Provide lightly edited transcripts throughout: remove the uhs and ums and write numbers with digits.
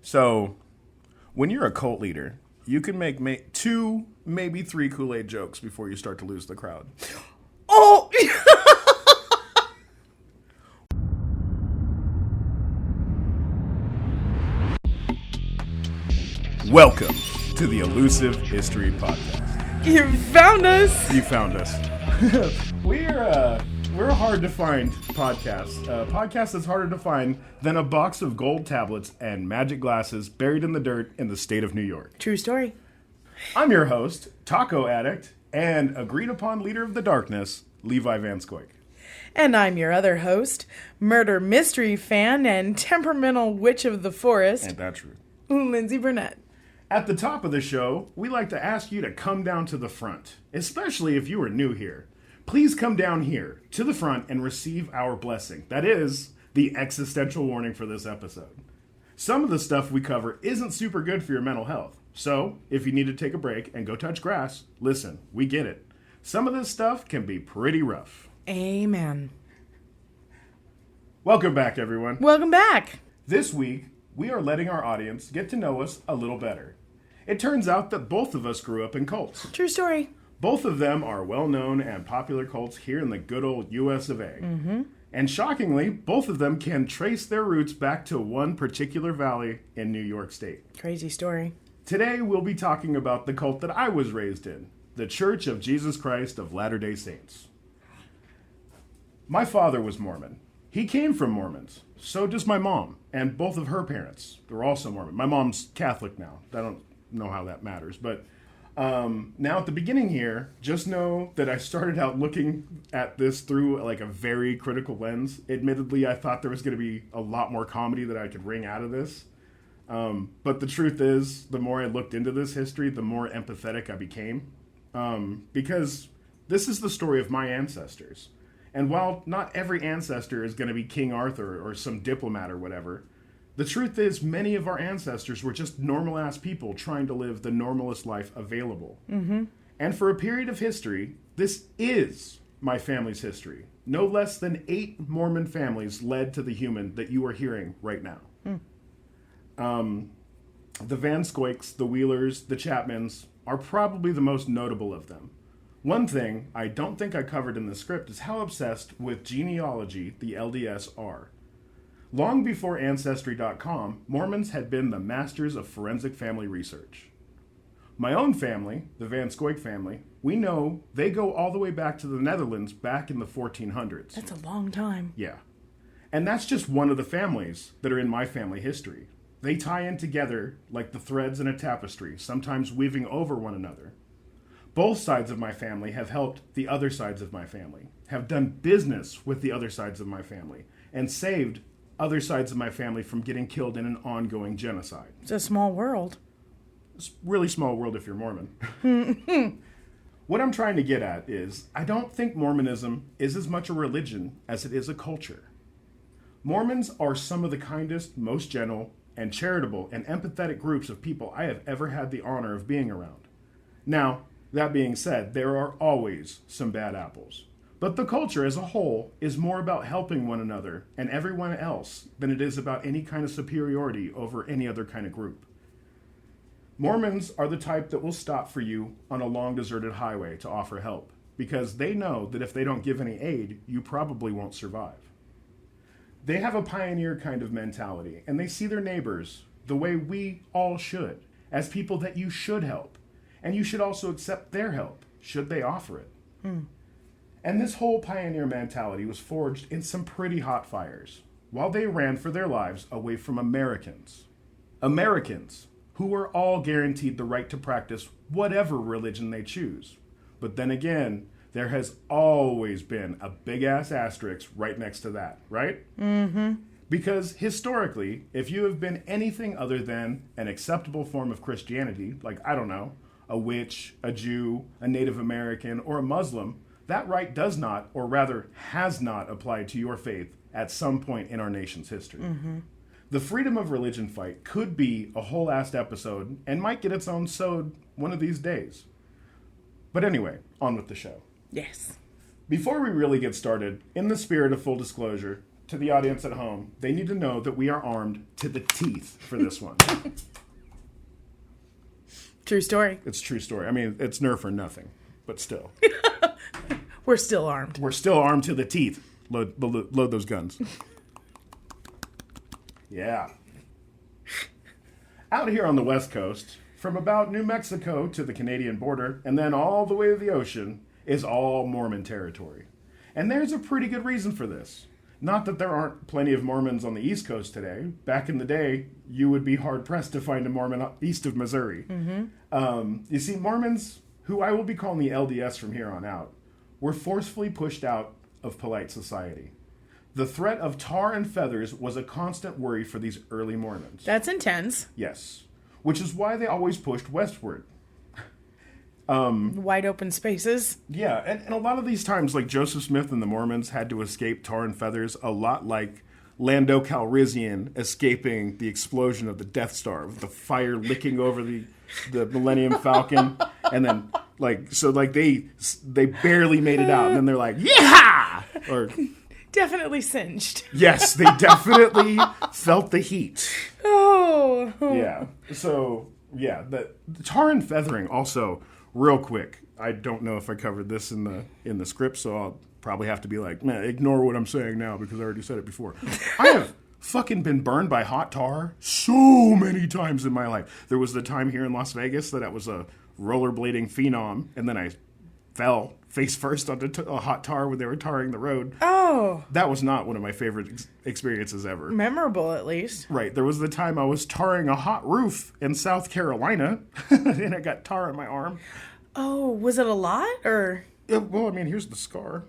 So, when you're a cult leader, you can make 2, maybe 3 Kool-Aid jokes before you start to lose the crowd. Oh! Welcome to the Elusive History Podcast. You found us! You found us. We're a hard to find podcast. A podcast that's harder to find than a box of gold tablets and magic glasses buried in the dirt in the state of New York. True story. I'm your host, taco addict, and agreed upon leader of the darkness, Levi Vanschoiack. And I'm your other host, murder mystery fan and temperamental witch of the forest, Ain't that true? Lyndsay Burnett. At the top of the show, we like to ask you to come down to the front, especially if you are new here. Please come down here to the front and receive our blessing. That is the existential warning for this episode. Some of the stuff we cover isn't super good for your mental health. So, if you need to take a break and go touch grass, listen, we get it. Some of this stuff can be pretty rough. Amen. Welcome back, everyone. Welcome back. This week, we are letting our audience get to know us a little better. It turns out that both of us grew up in cults. True story. Both of them are well-known and popular cults here in the good old US of A. Mm-hmm. And shockingly, both of them can trace their roots back to one particular valley in New York State. Crazy story. Today, we'll be talking about the cult that I was raised in, the Church of Jesus Christ of Latter-day Saints. My father was Mormon. He came from Mormons. So does my mom, and both of her parents. They're also Mormon. My mom's Catholic now. I don't know how that matters, but now at the beginning here, just know that I started out looking at this through like a very critical lens. Admittedly, I thought there was going to be a lot more comedy that I could wring out of this. But the truth is, the more I looked into this history, the more empathetic I became. Because this is the story of my ancestors. And while not every ancestor is going to be King Arthur or some diplomat or whatever, the truth is many of our ancestors were just normal-ass people trying to live the normalest life available. Mm-hmm. And for a period of history, this is my family's history. No less than 8 Mormon families led to the human that you are hearing right now. The Vanschoiacks, the Wheelers, the Chapmans are probably the most notable of them. One thing I don't think I covered in the script is how obsessed with genealogy the LDS are. Long before Ancestry.com, Mormons had been the masters of forensic family research. My own family, the Vanschoiack family, we know they go all the way back to the Netherlands back in the 1400s. That's a long time. Yeah. And that's just one of the families that are in my family history. They tie in together like the threads in a tapestry, sometimes weaving over one another. Both sides of my family have helped the other sides of my family, have done business with the other sides of my family, and saved other sides of my family from getting killed in an ongoing genocide. It's a small world. It's a really small world if you're Mormon. What I'm trying to get at is, I don't think Mormonism is as much a religion as it is a culture. Mormons are some of the kindest, most gentle, and charitable and empathetic groups of people I have ever had the honor of being around. Now, that being said, there are always some bad apples. But the culture as a whole is more about helping one another and everyone else than it is about any kind of superiority over any other kind of group. Mormons are the type that will stop for you on a long deserted highway to offer help, because they know that if they don't give any aid, you probably won't survive. They have a pioneer kind of mentality, and they see their neighbors the way we all should, as people that you should help. And you should also accept their help, should they offer it. And this whole pioneer mentality was forged in some pretty hot fires, while they ran for their lives away from Americans. Americans, who were all guaranteed the right to practice whatever religion they choose. But then again, there has always been a big-ass asterisk right next to that, right? Mm-hmm. Because historically, if you have been anything other than an acceptable form of Christianity, like, I don't know, a witch, a Jew, a Native American, or a Muslim, that right does not, or rather has not, applied to your faith at some point in our nation's history. Mm-hmm. The freedom of religion fight could be a whole-assed episode and might get its own sode one of these days. But anyway, on with the show. Yes. Before we really get started, in the spirit of full disclosure, to the audience at home, they need to know that we are armed to the teeth for this one. True story. It's a true story. I mean, it's Nerf or nothing, but still. We're still armed. We're still armed to the teeth. Load those guns. Yeah. Out here on the West Coast, from about New Mexico to the Canadian border, and then all the way to the ocean, is all Mormon territory. And there's a pretty good reason for this. Not that there aren't plenty of Mormons on the East Coast today. Back in the day, you would be hard-pressed to find a Mormon east of Missouri. Mm-hmm. You see, Mormons, who I will be calling the LDS from here on out, were forcefully pushed out of polite society. The threat of tar and feathers was a constant worry for these early Mormons. That's intense. Yes. Which is why they always pushed westward. Wide open spaces. Yeah, and a lot of these times, like Joseph Smith and the Mormons had to escape tar and feathers a lot like Lando Calrissian escaping the explosion of the Death Star, with the fire licking over the Millennium Falcon, and then they barely made it out, and then they're like, yeah! Or definitely singed. Yes, they definitely felt the heat. Oh. Yeah. So, yeah, the tar and feathering also, real quick. I don't know if I covered this in the script, so I'll probably have to be like, man, ignore what I'm saying now because I already said it before. I have fucking been burned by hot tar so many times in my life. There was the time here in Las Vegas that I was a rollerblading phenom, and then I fell face first onto a hot tar when they were tarring the road. Oh. That was not one of my favorite experiences ever. Memorable, at least. Right. There was the time I was tarring a hot roof in South Carolina, and I got tar on my arm. Oh, was it a lot, or? Well, I mean, here's the scar.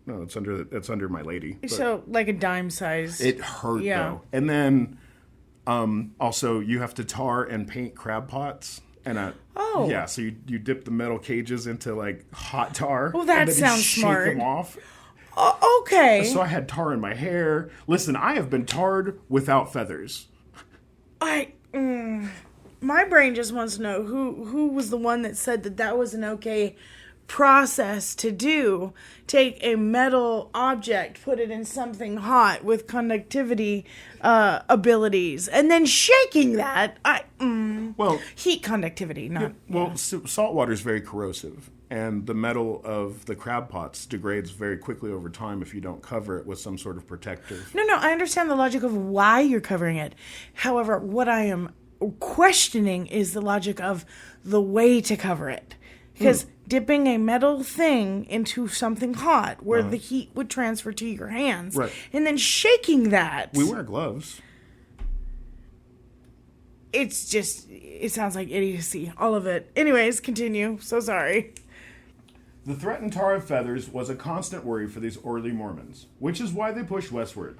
No, it's under my lady. So, like a dime size. It hurt, though. And then, also, you have to tar and paint crab pots. And yeah, so you dip the metal cages into like hot tar. Well, that and then sounds you smart. shake them off. Okay. So I had tar in my hair. Listen, I have been tarred without feathers. My brain just wants to know who was the one that said that was an okay process to do. Take a metal object, put it in something hot with conductivity abilities, and then shaking that. Well, heat conductivity, not. Well, salt water is very corrosive, and the metal of the crab pots degrades very quickly over time if you don't cover it with some sort of protective. No, I understand the logic of why you're covering it. However, what I am questioning is the logic of the way to cover it. Because dipping a metal thing into something hot where the heat would transfer to your hands, right, and then shaking that. We wear gloves. It's just, it sounds like idiocy, all of it. Anyways, continue. So sorry. The threatened tar of feathers was a constant worry for these early Mormons, which is why they pushed westward.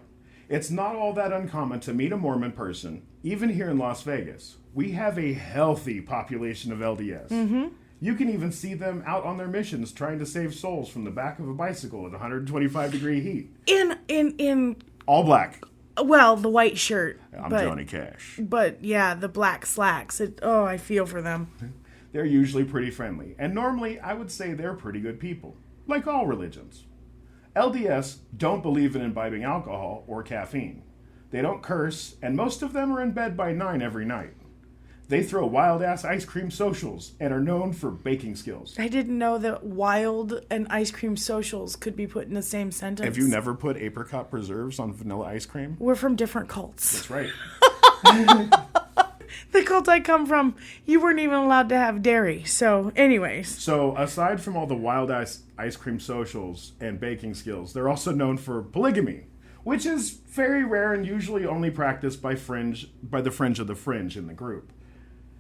It's not all that uncommon to meet a Mormon person, even here in Las Vegas. We have a healthy population of LDS. Mm-hmm. You can even see them out on their missions trying to save souls from the back of a bicycle at 125-degree heat. In all black. Well, the white shirt. I'm Johnny Cash. But yeah, the black slacks. I feel for them. They're usually pretty friendly, and normally I would say they're pretty good people, like all religions. LDS don't believe in imbibing alcohol or caffeine. They don't curse, and most of them are in bed by 9 every night. They throw wild-ass ice cream socials and are known for baking skills. I didn't know that wild and ice cream socials could be put in the same sentence. Have you never put apricot preserves on vanilla ice cream? We're from different cults. That's right. The cult I come from, you weren't even allowed to have dairy. So, anyways. So, aside from all the wild-ass ice cream socials and baking skills, they're also known for polygamy, which is very rare and usually only practiced by the fringe of the fringe in the group.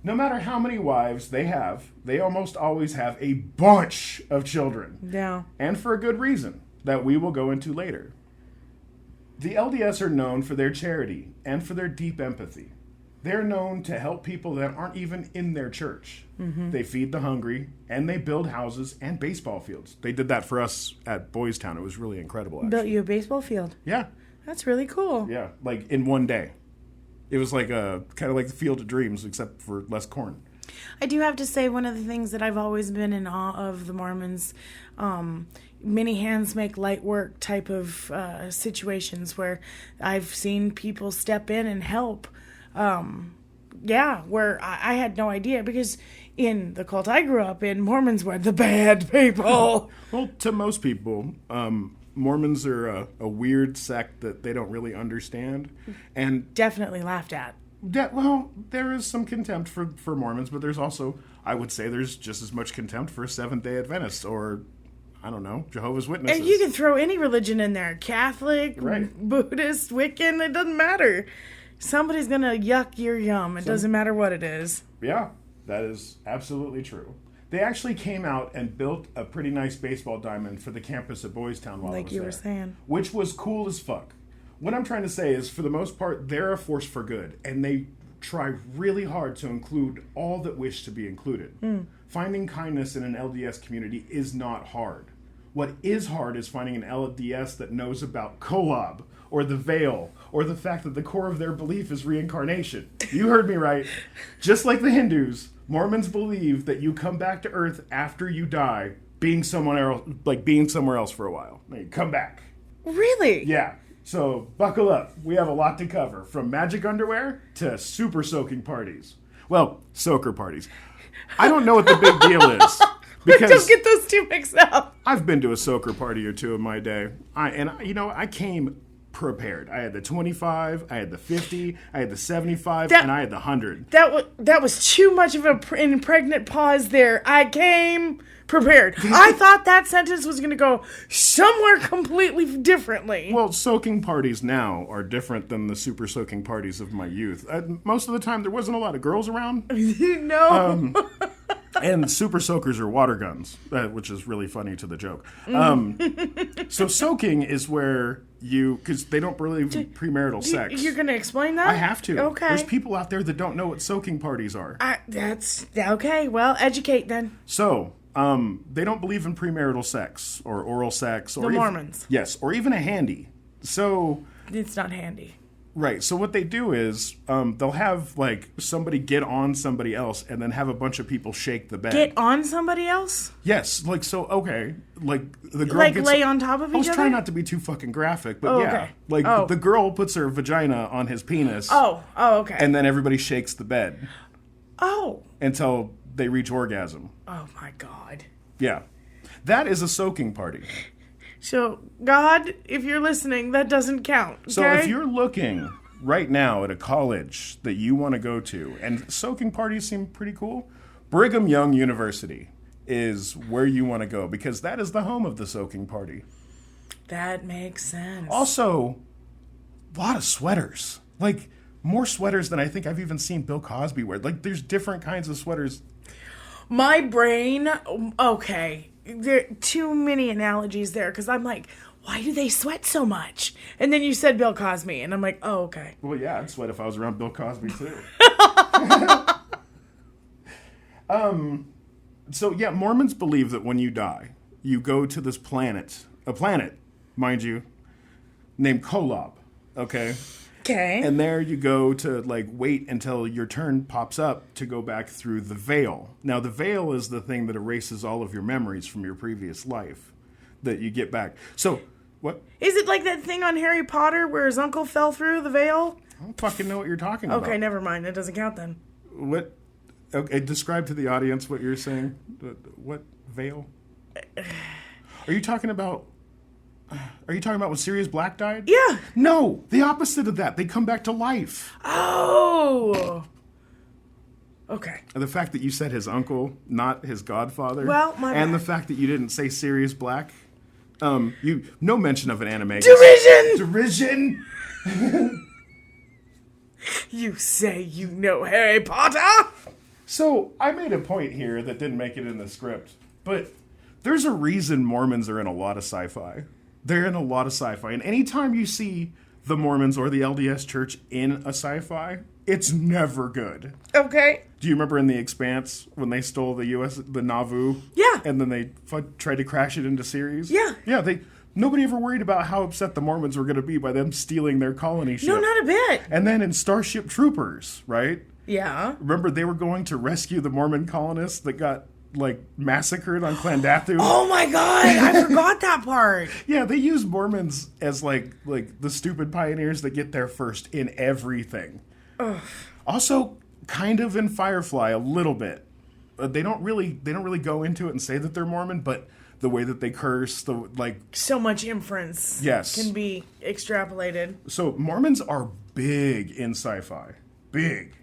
No matter how many wives they have, they almost always have a bunch of children. Yeah. And for a good reason that we will go into later. The LDS are known for their charity and for their deep empathy. They're known to help people that aren't even in their church. Mm-hmm. They feed the hungry, and they build houses and baseball fields. They did that for us at Boys Town. It was really incredible, actually. Built you a baseball field? Yeah. That's really cool. Yeah, like in one day. It was like kind of like the Field of Dreams, except for less corn. I do have to say, one of the things that I've always been in awe of the Mormons, many hands make light work type of situations where I've seen people step in and help. Where I had no idea, because in the cult I grew up in, Mormons were the bad people. Well, to most people, Mormons are a weird sect that they don't really understand. And definitely laughed at. There is some contempt for Mormons, but there's also, I would say, there's just as much contempt for Seventh-day Adventists or, I don't know, Jehovah's Witnesses. And you can throw any religion in there. Catholic, right. Buddhist, Wiccan, it doesn't matter. Somebody's going to yuck your yum. It doesn't matter what it is. Yeah, that is absolutely true. They actually came out and built a pretty nice baseball diamond for the campus at Boys Town while I was there. Like you were saying. Which was cool as fuck. What I'm trying to say is, for the most part, they're a force for good, and they try really hard to include all that wish to be included. Finding kindness in an LDS community is not hard. What is hard is finding an LDS that knows about Kolob, or the veil, or the fact that the core of their belief is reincarnation. You heard me right. Just like the Hindus, Mormons believe that you come back to Earth after you die, being somewhere else for a while. Then you come back. Really? Yeah. So buckle up. We have a lot to cover, from magic underwear to super soaking parties. Well, soaker parties. I don't know what the big deal is. Because don't get those two mixed up. I've been to a soaker party or two in my day. I came prepared. I had the 25, I had the 50, I had the 75, and I had the 100. That was too much of an pregnant pause there. I came prepared. I thought that sentence was going to go somewhere completely differently. Well, soaking parties now are different than the super soaking parties of my youth. Most of the time, there wasn't a lot of girls around. No. And super soakers are water guns, which is really funny to the joke. So soaking is where because they don't believe in premarital sex. You're going to explain that? I have to. Okay. There's people out there that don't know what soaking parties are. That's okay. Well, educate then. So, they don't believe in premarital sex or oral sex. Or the Mormons. Yes, or even a handy. So it's not handy. Right. So what they do is they'll have somebody get on somebody else and then have a bunch of people shake the bed. Get on somebody else? Yes. The girl gets, lay on top of each other? I was trying not to be too fucking graphic, but yeah. Okay. The girl puts her vagina on his penis. Oh, okay. And then everybody shakes the bed. Oh. Until they reach orgasm. Oh my God. Yeah. That is a soaking party. So, God, if you're listening, that doesn't count. Okay? So if you're looking right now at a college that you want to go to, and soaking parties seem pretty cool, Brigham Young University is where you want to go, because that is the home of the soaking party. That makes sense. Also, a lot of sweaters. More sweaters than I think I've even seen Bill Cosby wear. There's different kinds of sweaters. My brain, okay. There are too many analogies there, because I'm like, why do they sweat so much? And then you said Bill Cosby, and I'm like, oh, okay. Well, yeah, I'd sweat if I was around Bill Cosby, too. So, yeah, Mormons believe that when you die, you go to this planet, a planet, mind you, named Kolob, okay? Okay. And there you go to, wait until your turn pops up to go back through the veil. Now, the veil is the thing that erases all of your memories from your previous life that you get back. So, what? Is it like that thing on Harry Potter where his uncle fell through the veil? I don't fucking know what you're talking about. Okay, never mind. That doesn't count then. What? Okay, describe to the audience what you're saying. What veil? Are you talking about when Sirius Black died? Yeah. No, the opposite of that. They come back to life. Oh. Okay. And the fact that you said his uncle, not his godfather. Well, my and bad. the fact that you didn't say Sirius Black. No mention of an anime. Derision! You say you know Harry Potter? So, I made a point here that didn't make it in the script, but there's a reason Mormons are in a lot of sci-fi. They're in a lot of sci-fi, and anytime you see the Mormons or the LDS Church in a sci-fi, it's never good. Okay. Do you remember in The Expanse when they stole the Nauvoo? Yeah. And then they tried to crash it into Ceres? Yeah. Yeah, nobody ever worried about how upset the Mormons were going to be by them stealing their colony ship. No, not a bit. And then in Starship Troopers, right? Yeah. Remember, they were going to rescue the Mormon colonists that got, like, massacred on Clandathu? Oh my God, I forgot that part. Yeah, they use Mormons as, like the stupid pioneers that get there first in everything. Ugh. Also, kind of in Firefly, a little bit. They don't really go into it and say that they're Mormon, but the way that they curse, so much inference, yes, can be extrapolated. So Mormons are big in sci-fi, big.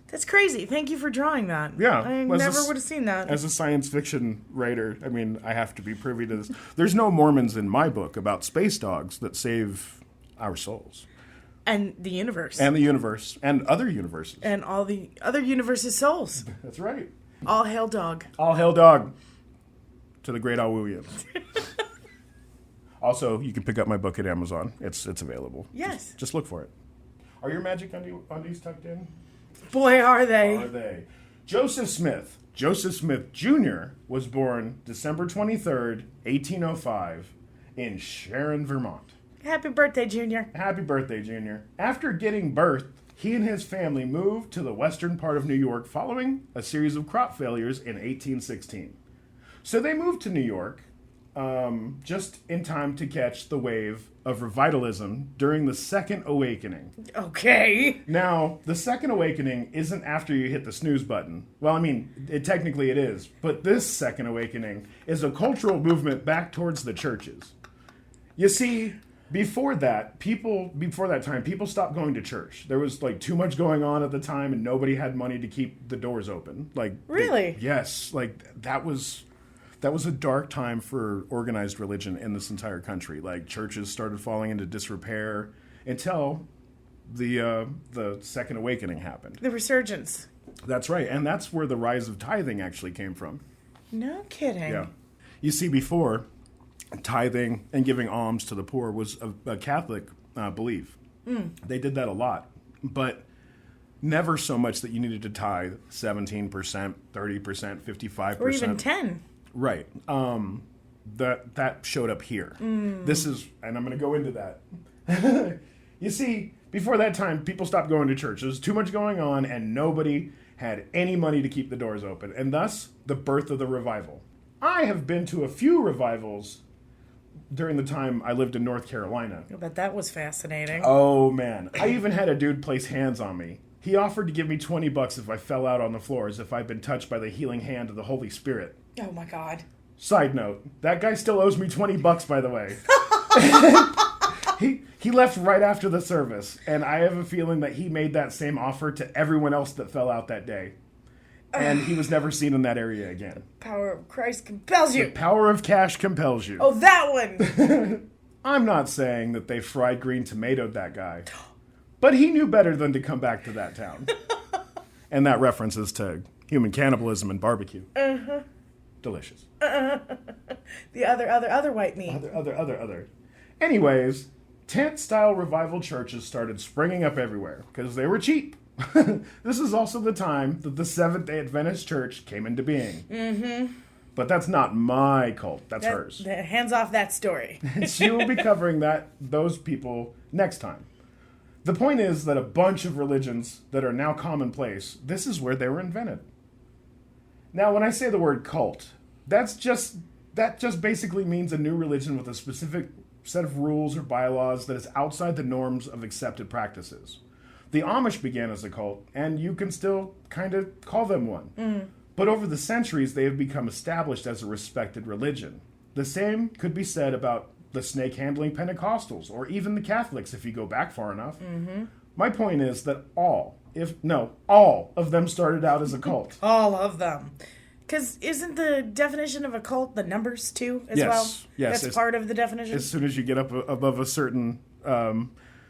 That's crazy. Thank you for drawing that. Yeah, I never would have seen that. As a science fiction writer, I mean, I have to be privy to this. There's no Mormons in my book about space dogs that save our souls. And the universe. And the universe. And other universes. And all the other universes' souls. That's right. All hail dog. All hail dog. To the great Awuyan. Also, you can pick up my book at Amazon. It's available. Yes. Just look for it. Are your magic undies tucked in? Boy, are they. Are they. Joseph Smith Jr. was born December 23rd, 1805 in Sharon, Vermont. Happy birthday, Junior. Happy birthday, Junior. After getting birth, he and his family moved to the western part of New York following a series of crop failures in 1816. So they moved to New York just in time to catch the wave of revivalism during the Second Awakening. Okay. Now, the Second Awakening isn't after you hit the snooze button. Well, I mean, technically it is. But this Second Awakening is a cultural movement back towards the churches. You see, before that time, people stopped going to church. There was, like, too much going on at the time, and nobody had money to keep the doors open. Like, really? Yes. Like, that was a dark time for organized religion in this entire country. Like, churches started falling into disrepair until the Second Awakening happened. The resurgence. That's right, and that's where the rise of tithing actually came from. No kidding. Yeah. You see, before, tithing and giving alms to the poor was a Catholic belief. They did that a lot, but never so much that you needed to tithe 17%, 30%, 55%. Or even 10. Right. That showed up here. This is, and I'm going to go into that. You see, before that time, people stopped going to church. There was too much going on, and nobody had any money to keep the doors open. And thus, the birth of the revival. I have been to a few revivals during the time I lived in North Carolina. But that was fascinating. Oh, man. I even had a dude place hands on me. He offered to give me $20 if I fell out on the floor, as if I'd been touched by the healing hand of the Holy Spirit. Oh, my God. Side note, that guy still owes me $20, by the way. He left right after the service, and I have a feeling that he made that same offer to everyone else that fell out that day. And he was never seen in that area again. Power of Christ compels you. The power of cash compels you. Oh, that one. I'm not saying that they fried green tomatoed that guy, but he knew better than to come back to that town. And that references to human cannibalism and barbecue. Uh-huh. Delicious. The other white meat. Other. Anyways, tent-style revival churches started springing up everywhere because they were cheap. This is also the time that the Seventh-day Adventist Church came into being. Mm-hmm. But that's not my cult. That's hers. Hands off that story. She will be covering those people next time. The point is that a bunch of religions that are now commonplace, this is where they were invented. Now, when I say the word cult, that just basically means a new religion with a specific set of rules or bylaws that is outside the norms of accepted practices. The Amish began as a cult, and you can still kind of call them one. But over the centuries, they have become established as a respected religion. The same could be said about the snake-handling Pentecostals, or even the Catholics if you go back far enough. Mm-hmm. My point is that all of them started out as a cult. All of them. Because isn't the definition of a cult the numbers too as well? Yes. That's part of the definition? As soon as you get up above a certain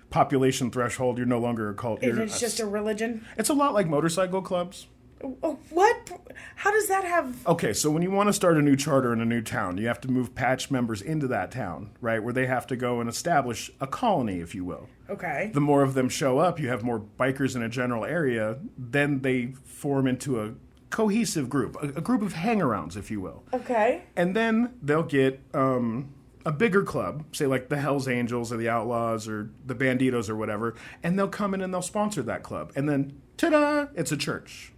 population threshold, you're no longer a cult. It's just a religion? It's a lot like motorcycle clubs. What? How does that have... Okay, so when you want to start a new charter in a new town, you have to move patch members into that town, right? Where they have to go and establish a colony, if you will. Okay. The more of them show up, you have more bikers in a general area, then they form into a cohesive group, a group of hang-arounds, if you will. Okay. And then they'll get a bigger club, say like the Hells Angels or the Outlaws or the Banditos or whatever, and they'll come in and they'll sponsor that club. And then, ta-da, it's a church.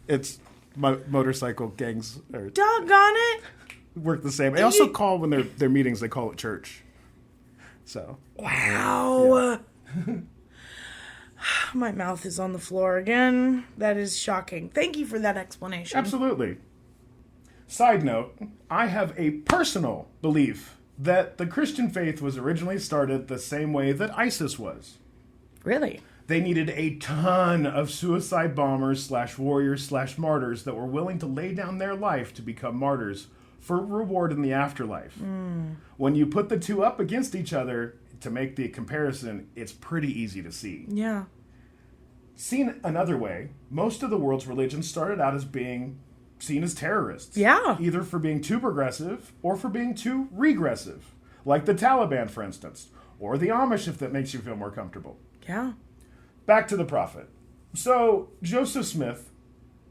It's motorcycle gangs Doggone it. work the same. They also call, when their meetings, they call it church. So. Wow. Yeah. My mouth is on the floor again. That is shocking. Thank you for that explanation. Absolutely. Side note, I have a personal belief that the Christian faith was originally started the same way that ISIS was. Really? They needed a ton of suicide bombers / warriors / martyrs that were willing to lay down their life to become martyrs for reward in the afterlife. When you put the two up against each other to make the comparison, it's pretty easy to see. Yeah. Seen another way, most of the world's religions started out as being seen as terrorists. Yeah. Either for being too progressive or for being too regressive. Like the Taliban, for instance. Or the Amish, if that makes you feel more comfortable. Yeah. Back to the prophet. So, Joseph Smith...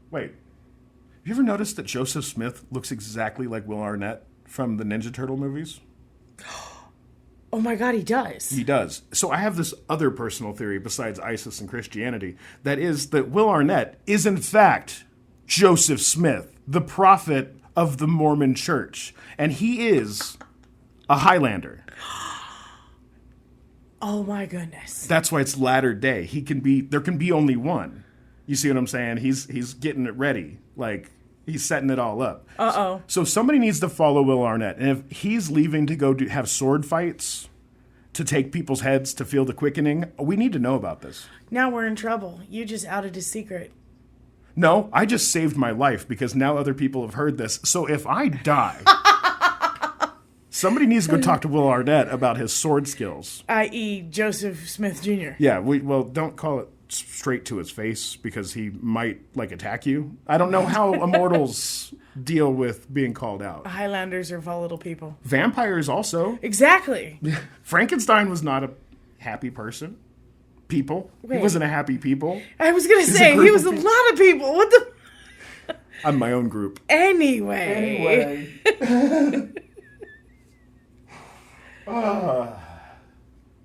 Wait. Have you ever noticed that Joseph Smith looks exactly like Will Arnett from the Ninja Turtle movies? Oh my God, he does. He does. So I have this other personal theory besides ISIS and Christianity. That is that Will Arnett is in fact Joseph Smith, the prophet of the Mormon church. And he is a Highlander. Oh my goodness. That's why it's latter day. There can be only one. You see what I'm saying? He's getting it ready. Like, he's setting it all up. Uh-oh. So somebody needs to follow Will Arnett. And if he's leaving to go have sword fights to take people's heads to feel the quickening, we need to know about this. Now we're in trouble. You just outed his secret. No, I just saved my life because now other people have heard this. So if I die, somebody needs to go talk to Will Arnett about his sword skills. I.e. Joseph Smith Jr. Yeah, don't call it straight to his face because he might, attack you. I don't know how immortals deal with being called out. Highlanders are volatile people. Vampires also. Exactly. Frankenstein was not a happy person. People. Wait. He wasn't a happy people. I was going to say, he was a lot of people. What the... I'm my own group. Anyway.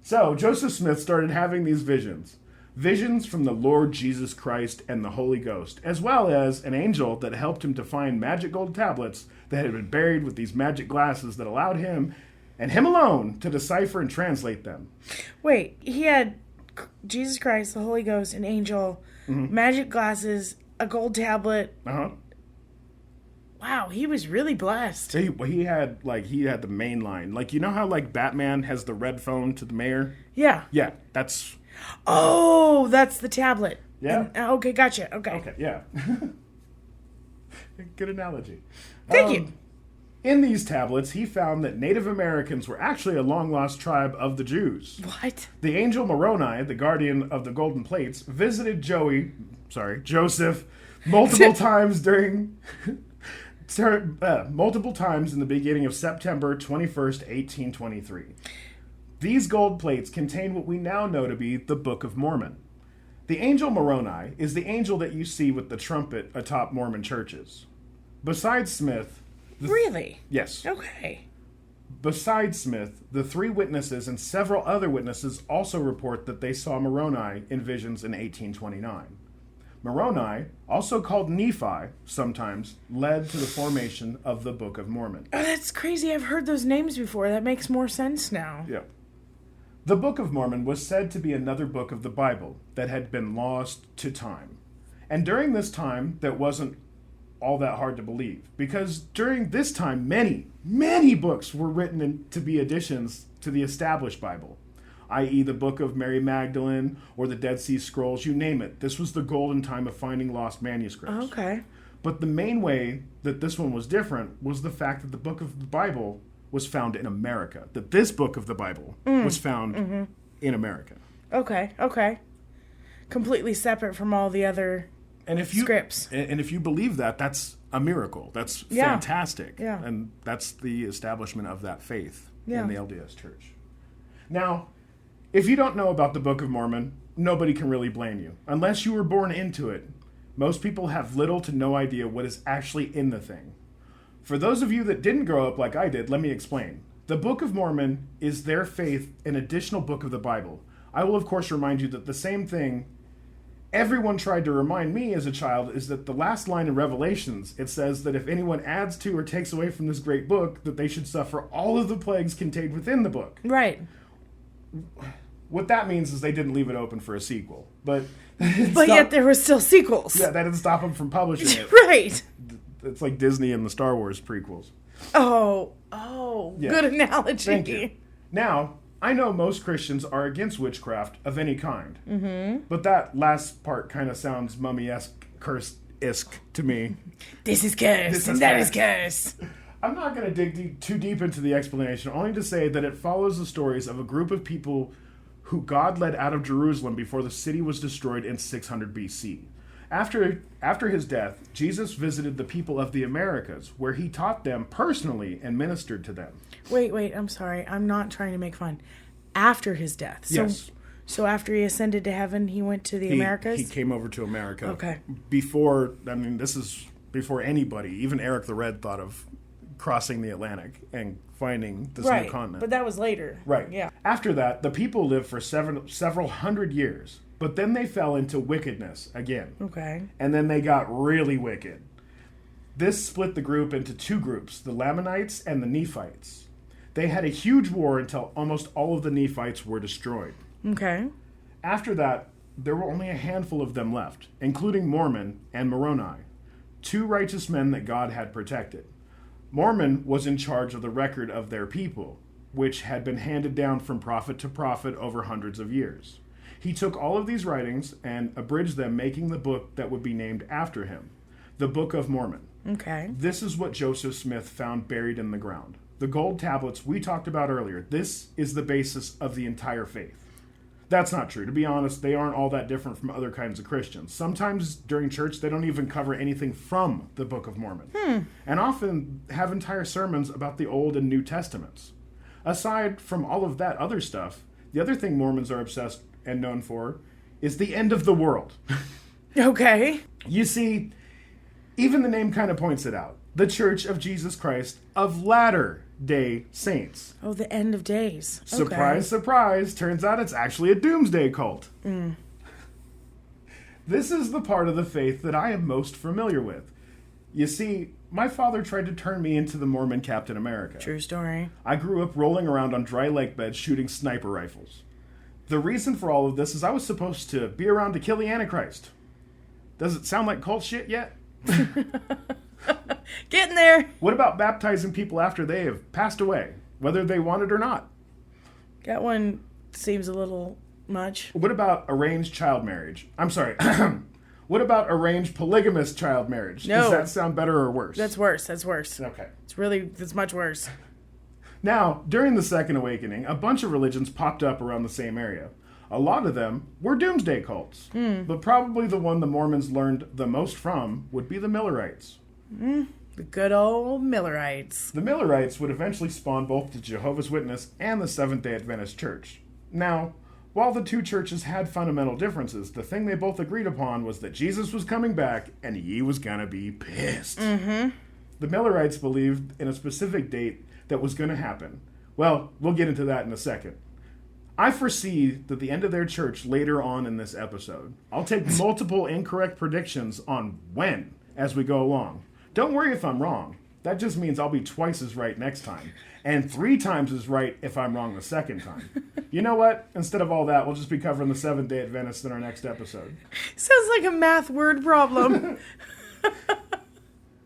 So, Joseph Smith started having these visions. Visions from the Lord Jesus Christ and the Holy Ghost, as well as an angel that helped him to find magic gold tablets that had been buried with these magic glasses that allowed him, and him alone, to decipher and translate them. Wait, he had Jesus Christ, the Holy Ghost, an angel, magic glasses, a gold tablet. Uh-huh. Wow, he was really blessed. He had the main line. You know how Batman has the red phone to the mayor? Yeah. Yeah, that's... Oh, that's the tablet. Yeah. Okay, gotcha. Okay, yeah. Good analogy. Thank you. In these tablets, he found that Native Americans were actually a long-lost tribe of the Jews. What? The angel Moroni, the guardian of the golden plates, visited Joseph multiple times multiple times in the beginning of September 21st, 1823. These gold plates contain what we now know to be the Book of Mormon. The angel Moroni is the angel that you see with the trumpet atop Mormon churches. Besides Smith... Really? Yes. Okay. Besides Smith, the 3 witnesses and several other witnesses also report that they saw Moroni in visions in 1829. Moroni, also called Nephi sometimes, led to the formation of the Book of Mormon. Oh, that's crazy. I've heard those names before. That makes more sense now. Yeah. The Book of Mormon was said to be another book of the Bible that had been lost to time. And during this time, that wasn't all that hard to believe. Because during this time, many, many books were written to be additions to the established Bible. I.e. the Book of Mary Magdalene or the Dead Sea Scrolls, you name it. This was the golden time of finding lost manuscripts. Okay. But the main way that this one was different was the fact that the book of the Bible was found in America. That this book of the Bible was found in America. Okay. Completely separate from all the other scripts. And if you believe that, that's a miracle. That's fantastic. Yeah. And that's the establishment of that faith in the LDS Church. Now, if you don't know about the Book of Mormon, nobody can really blame you. Unless you were born into it, most people have little to no idea what is actually in the thing. For those of you that didn't grow up like I did, let me explain. The Book of Mormon is their faith, an additional book of the Bible. I will, of course, remind you that the same thing everyone tried to remind me as a child is that the last line in Revelations, it says that if anyone adds to or takes away from this great book, that they should suffer all of the plagues contained within the book. Right. What that means is they didn't leave it open for a sequel. But yet there were still sequels. Yeah, that didn't stop them from publishing it. Right. It's like Disney and the Star Wars prequels. Oh, yeah. Good analogy. Thank you. Now, I know most Christians are against witchcraft of any kind. Mm-hmm. But that last part kind of sounds mummy-esque, curse-esque to me. This is curse, and that is curse. I'm not going to dig too deep into the explanation, only to say that it follows the stories of a group of people who God led out of Jerusalem before the city was destroyed in 600 BC. After his death, Jesus visited the people of the Americas, where he taught them personally and ministered to them. Wait, I'm sorry. I'm not trying to make fun. After his death. Yes. So after he ascended to heaven, he went to the Americas? He came over to America. Okay. This is before anybody, even Eric the Red, thought of crossing the Atlantic and finding this new continent. But that was later. Right. Yeah. After that, the people lived for several hundred years. But then they fell into wickedness again. Okay. And then they got really wicked. This split the group into two groups, the Lamanites and the Nephites. They had a huge war until almost all of the Nephites were destroyed. Okay. After that, there were only a handful of them left, including Mormon and Moroni, two righteous men that God had protected. Mormon was in charge of the record of their people, which had been handed down from prophet to prophet over hundreds of years. He took all of these writings and abridged them, making the book that would be named after him, the Book of Mormon. Okay. This is what Joseph Smith found buried in the ground. The gold tablets we talked about earlier, this is the basis of the entire faith. That's not true. To be honest, they aren't all that different from other kinds of Christians. Sometimes during church, they don't even cover anything from the Book of Mormon. And often have entire sermons about the Old and New Testaments. Aside from all of that other stuff, the other thing Mormons are obsessed and known for is the end of the world. Okay. You see, even the name kind of points it out. The Church of Jesus Christ of Latter-day Saints. Oh, the end of days. Surprise, surprise. Turns out it's actually a doomsday cult. This is the part of the faith that I am most familiar with. You see, my father tried to turn me into the Mormon Captain America. True story. I grew up rolling around on dry lake beds shooting sniper rifles. The reason for all of this is I was supposed to be around to kill the Antichrist. Does it sound like cult shit yet? Getting there. What about baptizing people after they have passed away, whether they want it or not? That one seems a little much. What about arranged child marriage? I'm sorry. What about arranged polygamous child marriage? No. Does that sound better or worse? That's worse. Okay. It's much worse. Now, during the Second Awakening, a bunch of religions popped up around the same area. A lot of them were doomsday cults. But probably the one the Mormons learned the most from would be the Millerites. The good old Millerites. The Millerites would eventually spawn both the Jehovah's Witness and the Seventh-day Adventist Church. Now, while the two churches had fundamental differences, the thing they both agreed upon was that Jesus was coming back and ye was gonna be pissed. The Millerites believed in a specific date that was going to happen. Well, we'll get into that in a second. I foresee that the end of their church later on in this episode. I'll take multiple incorrect predictions on when as we go along. Don't worry if I'm wrong. That just means I'll be twice as right next time. And 3 times as right if I'm wrong the second time. You know what? Instead of all that, we'll just be covering the Seventh-day Adventists in our next episode. Sounds like a math word problem.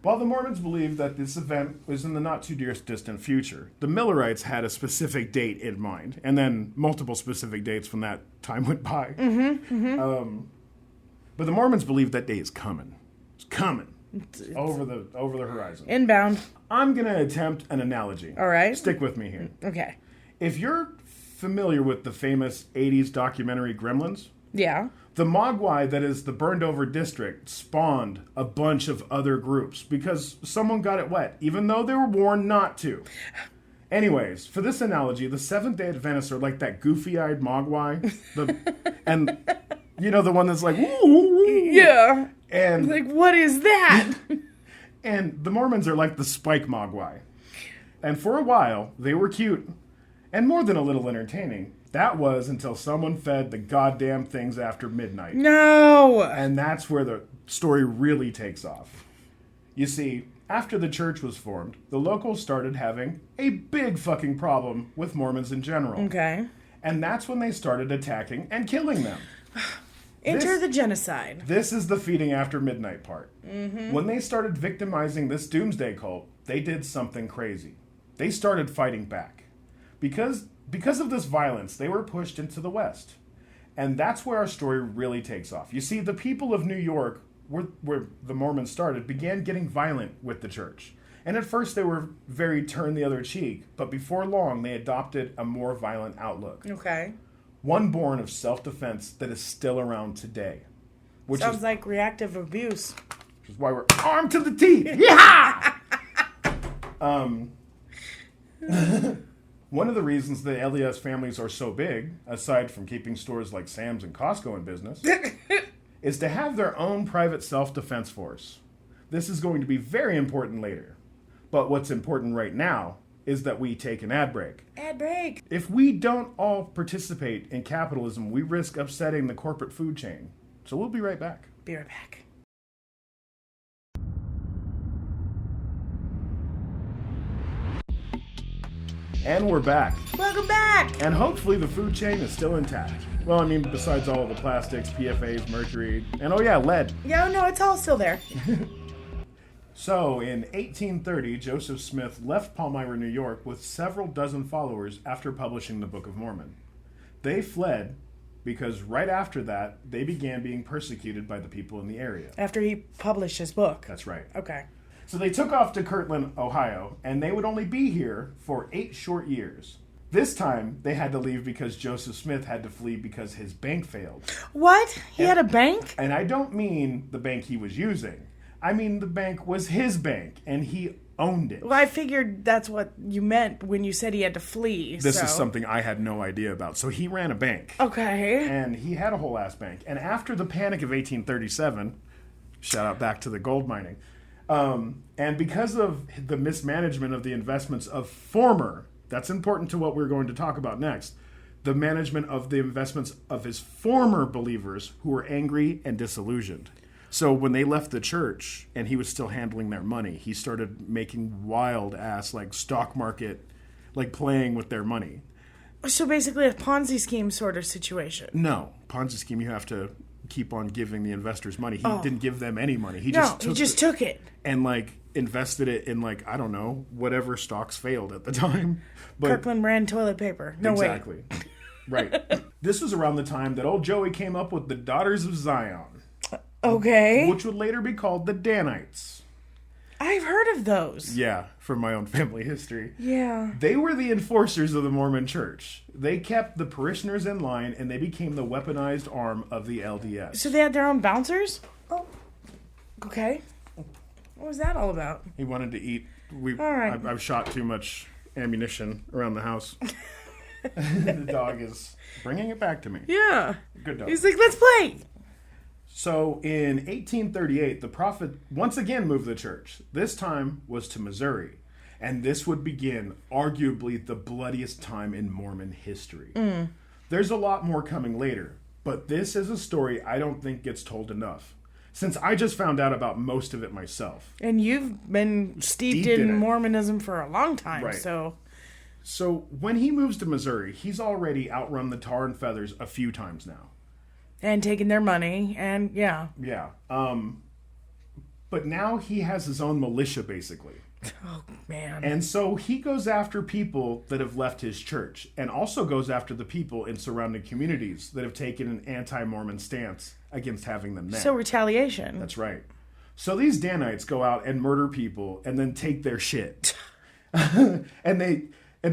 While the Mormons believed that this event was in the not-too-distant future, the Millerites had a specific date in mind, and then multiple specific dates when that time went by. But the Mormons believed that day is coming. It's coming. It's over the horizon. Inbound. I'm going to attempt an analogy. All right. Stick with me here. Okay. If you're familiar with the famous 80s documentary Gremlins, Yeah. the Mogwai that is the burned over district spawned a bunch of other groups because someone got it wet, even though they were warned not to. Anyways, for this analogy, the Seventh-day Adventists are like that goofy-eyed Mogwai. And, you know, the one that's like, ooh, Yeah. and Like, what is that? And the Mormons are like the Spike Mogwai. And for a while, they were cute and more than a little entertaining. That was until someone fed the goddamn things after midnight. No! And that's where the story really takes off. You see, after the church was formed, the locals started having a big fucking problem with Mormons in general. Okay. And that's when they started attacking and killing them. Enter the genocide. This is the feeding after midnight part. Mm-hmm. When they started victimizing this doomsday cult, they did something crazy. They started fighting back. Because of this violence, they were pushed into the West. And that's where our story really takes off. You see, the people of New York, where the Mormons started, began getting violent with the church. And at first they were very turn the other cheek, but before long they adopted a more violent outlook. Okay. One born of self-defense that is still around today. Sounds like reactive abuse. Which is why we're armed to the teeth. Yeah! One of the reasons the LDS families are so big, aside from keeping stores like Sam's and Costco in business, is to have their own private self-defense force. This is going to be very important later. But what's important right now is that we take an ad break. Ad break. If we don't all participate in capitalism, we risk upsetting the corporate food chain. So we'll be right back. Be right back. And we're back. Welcome back. And hopefully the food chain is still intact. Well, I mean, besides all the plastics, PFAs, mercury, and oh yeah, lead. Yeah, no, it's all still there. So, in 1830, Joseph Smith left Palmyra, New York with several dozen followers after publishing the Book of Mormon. They fled because right after that, they began being persecuted by the people in the area. After he published his book. That's right. Okay. So they took off to Kirtland, Ohio, and they would only be here for 8 short years. This time, they had to leave because Joseph Smith had to flee because his bank failed. What? He had a bank? And I don't mean the bank he was using. I mean the bank was his bank, and he owned it. Well, I figured that's what you meant when you said he had to flee. This is something I had no idea about. So he ran a bank. Okay. And he had a whole ass bank. And after the Panic of 1837, shout out back to the gold mining, and because of the mismanagement of the investments of that's important to what we're going to talk about next, the management of the investments of his former believers who were angry and disillusioned. So when they left the church and he was still handling their money, he started making wild ass like stock market, like playing with their money. So basically a Ponzi scheme sort of situation. No, Ponzi scheme, you have to keep on giving the investors money. He didn't give them any money. He just took it and like invested it in like, I don't know, whatever stocks failed at the time. But Kirkland brand toilet paper. No way. Exactly. Right. This was around the time that old Joey came up with the Daughters of Zion. Okay. Which would later be called the Danites. I've heard of those. Yeah, from my own family history. Yeah. They were the enforcers of the Mormon church. They kept the parishioners in line, and they became the weaponized arm of the LDS. So they had their own bouncers? Oh. Okay. What was that all about? He wanted to eat. All right. I've shot too much ammunition around the house. The dog is bringing it back to me. Yeah. Good dog. He's like, let's play. So in 1838, the prophet once again moved the church. This time was to Missouri. And this would begin arguably the bloodiest time in Mormon history. There's a lot more coming later, but this is a story I don't think gets told enough, since I just found out about most of it myself. And you've been steeped in Mormonism for a long time, right. So when he moves to Missouri, he's already outrun the Tar and Feathers a few times now. And taking their money, and yeah. Yeah. But now he has his own militia, basically. Oh, man. And so he goes after people that have left his church, and also goes after the people in surrounding communities that have taken an anti-Mormon stance against having them there. So retaliation. That's right. So these Danites go out and murder people and then take their shit. And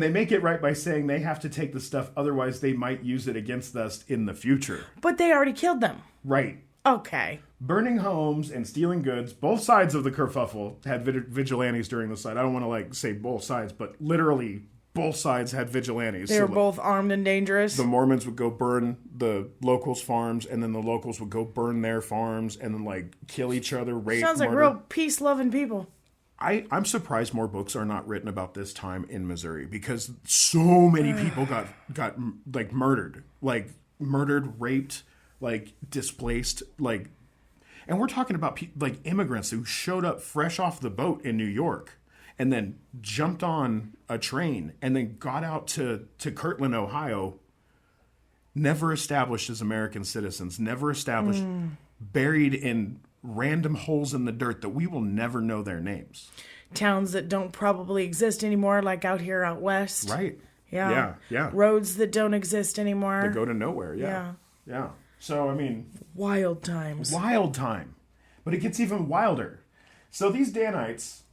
they make it right by saying they have to take the stuff, otherwise they might use it against us in the future. But they already killed them. Right. Okay. Burning homes and stealing goods. Both sides of the kerfuffle had vigilantes during the side. I don't want to say both sides, but literally both sides had vigilantes. They were both armed and dangerous. The Mormons would go burn the locals' farms, and then the locals would go burn their farms, and then kill each other, rape, Sounds like murder. real peace-loving people. I'm surprised more books are not written about this time in Missouri, because so many people got like murdered, raped, like displaced, like, and we're talking about like immigrants who showed up fresh off the boat in New York and then jumped on a train and then got out to Kirtland, Ohio, never established as American citizens, never established, buried in random holes in the dirt that we will never know their names. Towns that don't probably exist anymore, like out here out west. Right. Yeah. Yeah. Roads that don't exist anymore. That go to nowhere. Yeah. So, I mean... Wild times. Wild time. But it gets even wilder. So these Danites,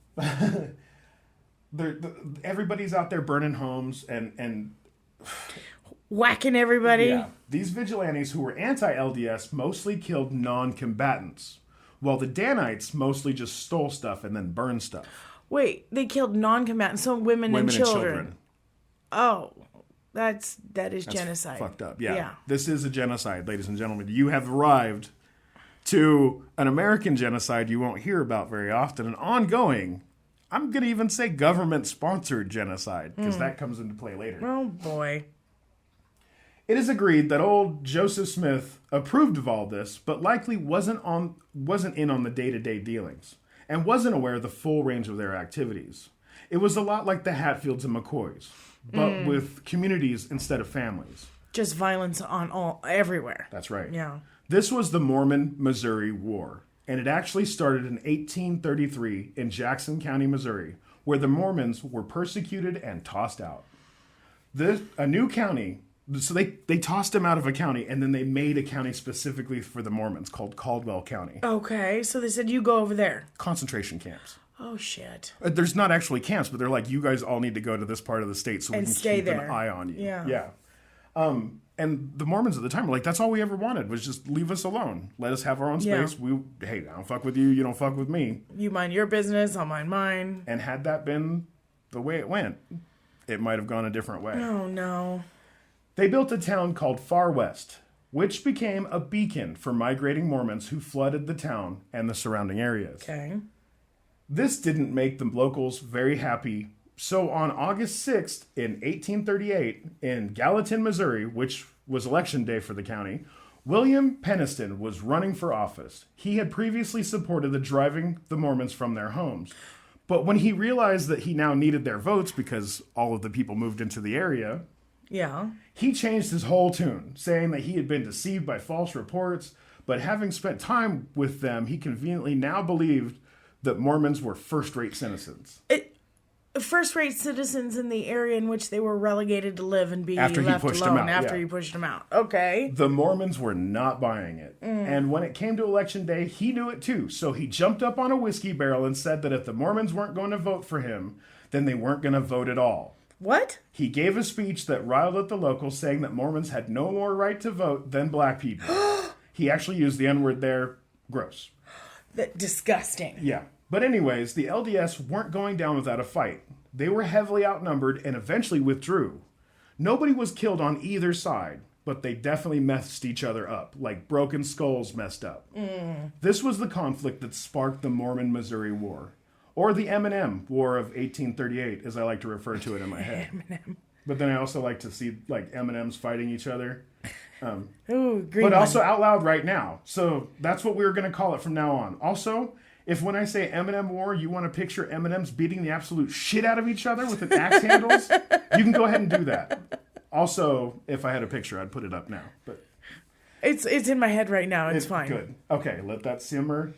everybody's out there burning homes and whacking everybody. Yeah. These vigilantes who were anti-LDS mostly killed non-combatants, while the Danites mostly just stole stuff and then burned stuff. Wait, they killed non-combatants, so women and children. Oh, that is genocide. Fucked up. Yeah. This is a genocide, ladies and gentlemen. You have arrived to an American genocide you won't hear about very often, an ongoing, I'm going to even say government-sponsored genocide, because that comes into play later. Oh, boy. It is agreed that old Joseph Smith approved of all this, but likely wasn't in on the day-to-day dealings, and wasn't aware of the full range of their activities. It was a lot like the Hatfields and McCoys, but with communities instead of families. Just violence everywhere. That's right. Yeah. This was the Mormon-Missouri War, and it actually started in 1833 in Jackson County, Missouri, where the Mormons were persecuted and tossed out. A new county, so they tossed them out of a county, and then they made a county specifically for the Mormons called Caldwell County. Okay, so they said, you go over there. Concentration camps. Oh, shit. There's not actually camps, but they're like, you guys all need to go to this part of the state so we can keep an eye on you. Yeah. And the Mormons at the time were like, that's all we ever wanted, was just leave us alone. Let us have our own space. Yeah. Hey, I don't fuck with you. You don't fuck with me. You mind your business. I'll mind mine. And had that been the way it went, it might have gone a different way. Oh, no. They built a town called Far West, which became a beacon for migrating Mormons who flooded the town and the surrounding areas. Okay. This didn't make the locals very happy. So on August 6th in 1838, in Gallatin, Missouri, which was election day for the county, William Peniston was running for office. He had previously supported the driving the Mormons from their homes. But when he realized that he now needed their votes because all of the people moved into the area, he changed his whole tune, saying that he had been deceived by false reports, but having spent time with them, he conveniently now believed that Mormons were first-rate citizens. First-rate citizens in the area in which they were relegated to live and be after left he pushed alone them out, after he pushed them out. Okay. The Mormons were not buying it. And when it came to election day, he knew it too. So he jumped up on a whiskey barrel and said that if the Mormons weren't going to vote for him, then they weren't going to vote at all. What? He gave a speech that riled up the locals, saying that Mormons had no more right to vote than black people. He actually used the N-word there. Gross. Disgusting. Yeah. But anyways, the LDS weren't going down without a fight. They were heavily outnumbered and eventually withdrew. Nobody was killed on either side, but they definitely messed each other up, like broken skulls messed up. This was the conflict that sparked the Mormon-Missouri War, or the M&M War of 1838, as I like to refer to it in my head. M&M. But then I also like to see like M&Ms fighting each other. Ooh, green but one. Also out loud right now. So that's what we're going to call it from now on. Also, if when I say M&M War, you want to picture M&Ms beating the absolute shit out of each other with an axe handles, you can go ahead and do that. Also, if I had a picture, I'd put it up now. But it's in my head right now. It's fine. Good. Okay, let that simmer.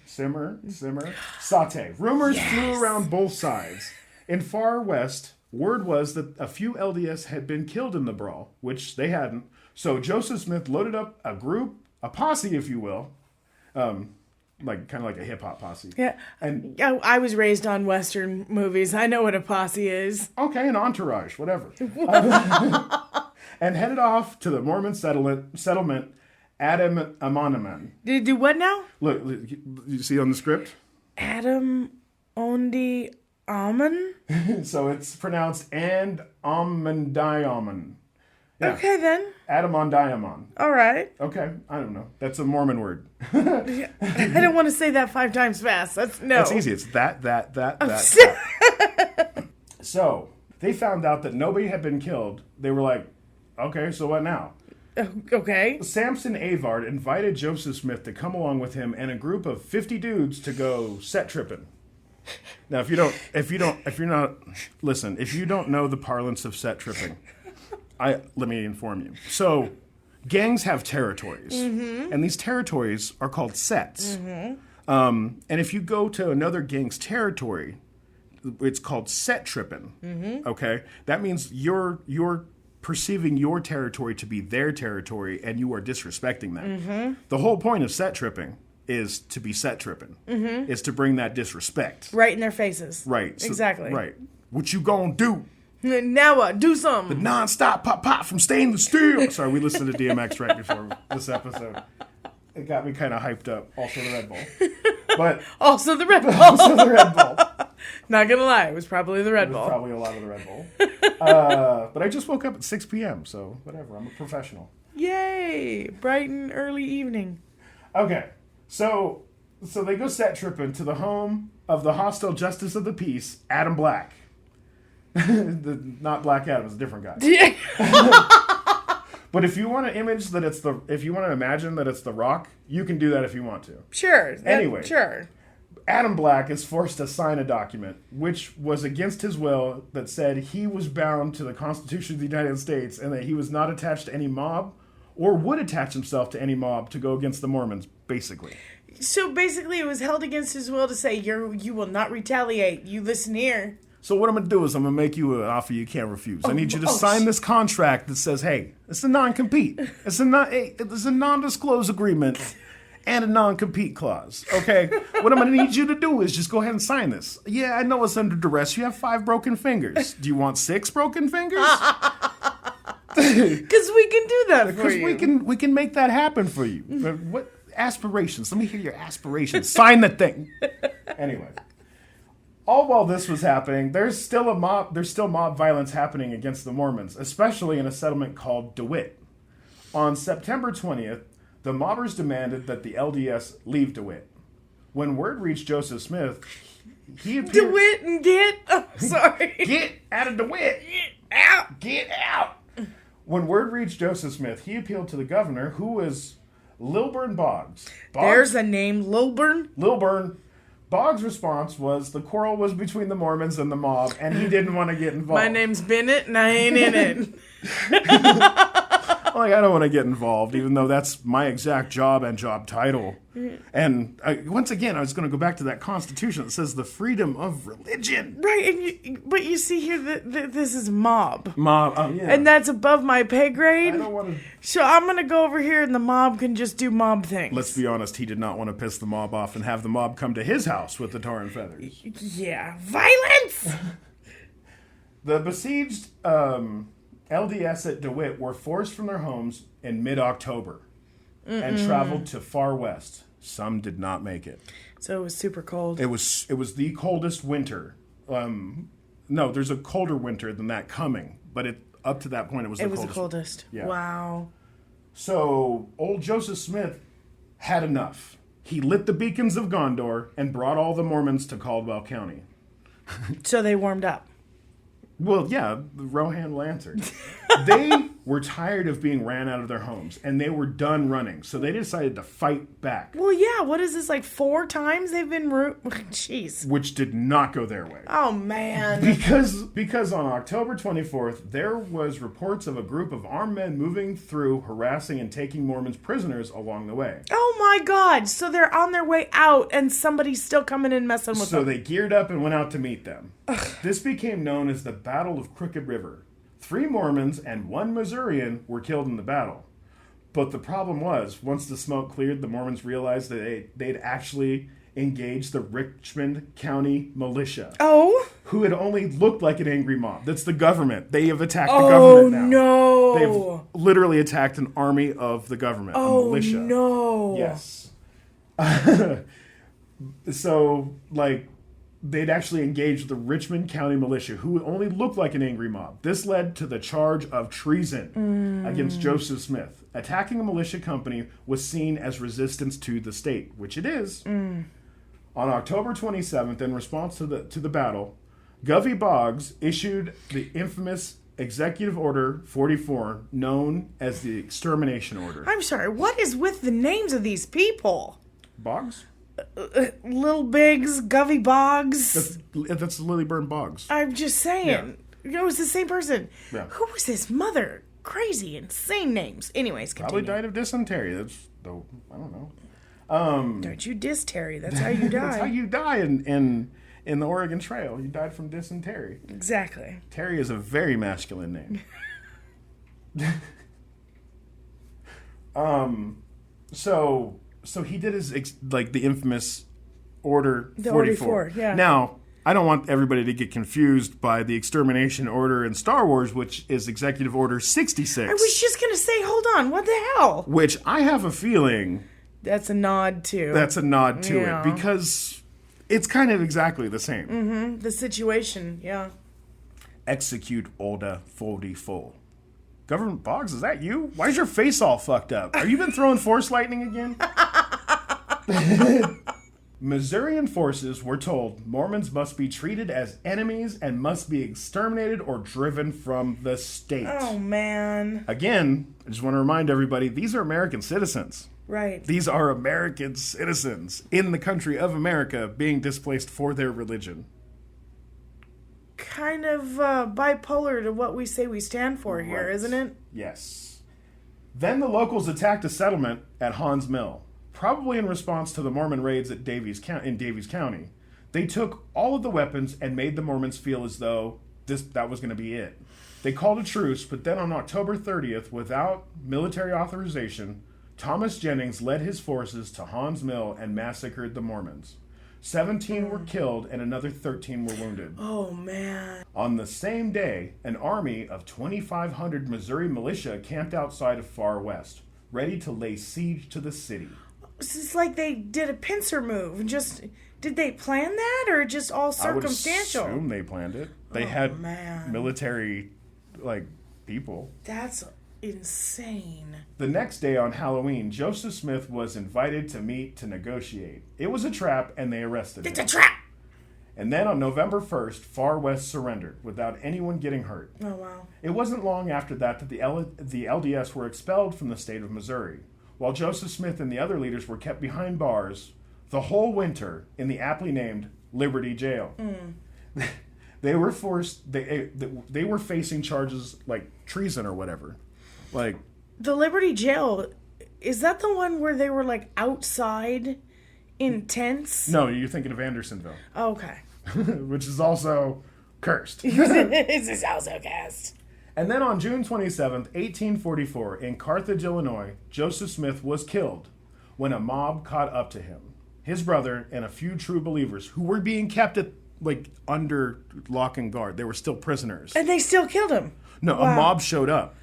Saute. Rumors flew around both sides. In Far West, word was that a few LDS had been killed in the brawl, which they hadn't. So Joseph Smith loaded up a posse, if you will, like kind of like a hip hop posse. Yeah, and I was raised on Western movies. I know what a posse is. Okay, an entourage, whatever. And headed off to the Mormon settlement Adam Amonaman. Did do what now? Look, you see on the script? Adam Ondi Aman. So it's pronounced and Amandioman. Yeah. Okay, then. Adamondiamon. All right. Okay, I don't know. That's a Mormon word. I don't want to say that 5 times fast. That's easy. It's that. So, they found out that nobody had been killed. They were like, okay, so what now? Okay. Samson Avard invited Joseph Smith to come along with him and a group of 50 dudes to go set tripping. Now, if you don't know the parlance of set tripping, let me inform you. So, gangs have territories, and these territories are called sets. And if you go to another gang's territory, it's called set tripping. Okay, that means you're perceiving your territory to be their territory, and you are disrespecting them. The whole point of set tripping is to be set tripping. Is to bring that disrespect right in their faces. Right. So, exactly. Right. What you gonna do? Now what? Do something. The non-stop pop from stainless steel. Sorry, we listened to DMX right before this episode. It got me kind of hyped up. Also the Red Bull. But also the Red Bull. Also the Red Bull. Not gonna lie, it was probably the Red Bull. Probably a lot of the Red Bull. But I just woke up at 6 p.m., so whatever. I'm a professional. Yay! Bright and early evening. Okay. So they go set tripping to the home of the hostile justice of the peace, Adam Black. Not Black Adam, it's a different guy. But if you want to imagine that it's the Rock, you can do that if you want to. Sure. Anyway. Sure. Adam Black is forced to sign a document which was against his will that said he was bound to the Constitution of the United States and that he was not attached to any mob or would attach himself to any mob to go against the Mormons, basically. So basically it was held against his will to say, you will not retaliate. You listen here. So what I'm going to do is I'm going to make you an offer you can't refuse. I need you to sign this contract that says, hey, it's a non-compete. It's a non-disclose agreement and a non-compete clause. Okay? What I'm going to need you to do is just go ahead and sign this. Yeah, I know it's under duress. You have 5 broken fingers. Do you want 6 broken fingers? Because we can do that for you. Because we can make that happen for you. What aspirations? Let me hear your aspirations. Sign the thing. Anyway. All while this was happening, there's still mob violence happening against the Mormons, especially in a settlement called DeWitt. On September 20th, the mobbers demanded that the LDS leave DeWitt. When word reached Joseph Smith, he appeared... DeWitt and get... Oh, sorry. Get out of DeWitt! Get out! Get out! When word reached Joseph Smith, he appealed to the governor, who was Lilburn Boggs. There's a name, Lilburn? Lilburn. Boggs' response was the quarrel was between the Mormons and the mob, and he didn't want to get involved. My name's Bennett, and I ain't in it. I don't want to get involved, even though that's my exact job and job title. And once again, I was going to go back to that Constitution that says the freedom of religion. Right, but you see here that this is mob. Mob, yeah. And that's above my pay grade. I don't want to... So I'm going to go over here and the mob can just do mob things. Let's be honest, he did not want to piss the mob off and have the mob come to his house with the tar and feathers. Yeah, violence! The besieged LDS at DeWitt were forced from their homes in mid-October and traveled to far west. Some did not make it. So it was super cold. It was the coldest winter. No, there's a colder winter than that coming, but up to that point it was the coldest. Yeah. Wow. So old Joseph Smith had enough. He lit the beacons of Gondor and brought all the Mormons to Caldwell County. So they warmed up. Well, yeah, the Rohan Lantern. They were tired of being ran out of their homes, and they were done running, so they decided to fight back. Well, yeah, what is this, like 4 times they've been... Jeez. Which did not go their way. Oh, man. Because on October 24th, there was reports of a group of armed men moving through, harassing and taking Mormons prisoners along the way. Oh, my God. So they're on their way out, and somebody's still coming in messing with them. So they geared up and went out to meet them. This became known as the Battle of Crooked River. 3 Mormons and 1 Missourian were killed in the battle. But the problem was, once the smoke cleared, the Mormons realized that they'd actually engaged the Richmond County Militia. Oh? Who had only looked like an angry mob. That's the government. They have attacked the government now. Oh, no. They've literally attacked an army of the government, a militia. Oh, no. Yes. So, they'd actually engaged the Richmond County Militia, who only looked like an angry mob. This led to the charge of treason against Joseph Smith. Attacking a militia company was seen as resistance to the state, which it is. On October 27th, in response to the battle, Govey Boggs issued the infamous Executive Order 44, known as the Extermination Order. I'm sorry, what is with the names of these people? Boggs? Little Biggs, Govey Boggs. That's Lilliburn Boggs. I'm just saying. It was the same person. Yeah. Who was his mother? Crazy, insane names. Anyways, continue. Probably died of dysentery. That's, though, I don't know. Don't you diss Terry. That's how you die. That's how you die in the Oregon Trail. You died from dysentery. Exactly. Terry is a very masculine name. So he did his the infamous Order 44. Yeah. Now, I don't want everybody to get confused by the Extermination Order in Star Wars, which is Executive Order 66. I was just gonna say, hold on, what the hell? Which I have a feeling that's a nod to. That's a nod to it because it's kind of exactly the same. Mm-hmm. The situation, yeah. Execute Order 44. Government Boggs, is that you? Why is your face all fucked up? Have you been throwing force lightning again? Missourian forces were told Mormons must be treated as enemies and must be exterminated or driven from the state. Oh, man. Again, I just want to remind everybody, these are American citizens. Right. These are American citizens in the country of America being displaced for their religion. Kind of bipolar to what we say we stand for here, isn't it? Yes. Then the locals attacked a settlement at Hans Mill, probably in response to the Mormon raids in Daviess County. They took all of the weapons and made the Mormons feel as though that was going to be it. They called a truce, but then on October 30th, without military authorization, Thomas Jennings led his forces to Hans Mill and massacred the Mormons. 17 were killed and another 13 were wounded. Oh, man. On the same day, an army of 2,500 Missouri militia camped outside of Far West, ready to lay siege to the city. It's like they did a pincer move. Did they plan that or just all circumstantial? I would assume they planned it. They had military, people. That's insane. The next day on Halloween, Joseph Smith was invited to meet to negotiate. It was a trap, and they arrested him. It's a trap! And then on November 1st, Far West surrendered without anyone getting hurt. Oh, wow. It wasn't long after that the LDS were expelled from the state of Missouri. While Joseph Smith and the other leaders were kept behind bars the whole winter in the aptly named Liberty Jail. They were they were facing charges like treason or whatever. The Liberty Jail, is that the one where they were outside in tents? No, you're thinking of Andersonville. Oh, okay. Which is also cursed. This is also cursed. And then on June 27th, 1844, in Carthage, Illinois, Joseph Smith was killed when a mob caught up to him. His brother and a few true believers who were being kept at under lock and guard. They were still prisoners. And they still killed him? No, wow. A mob showed up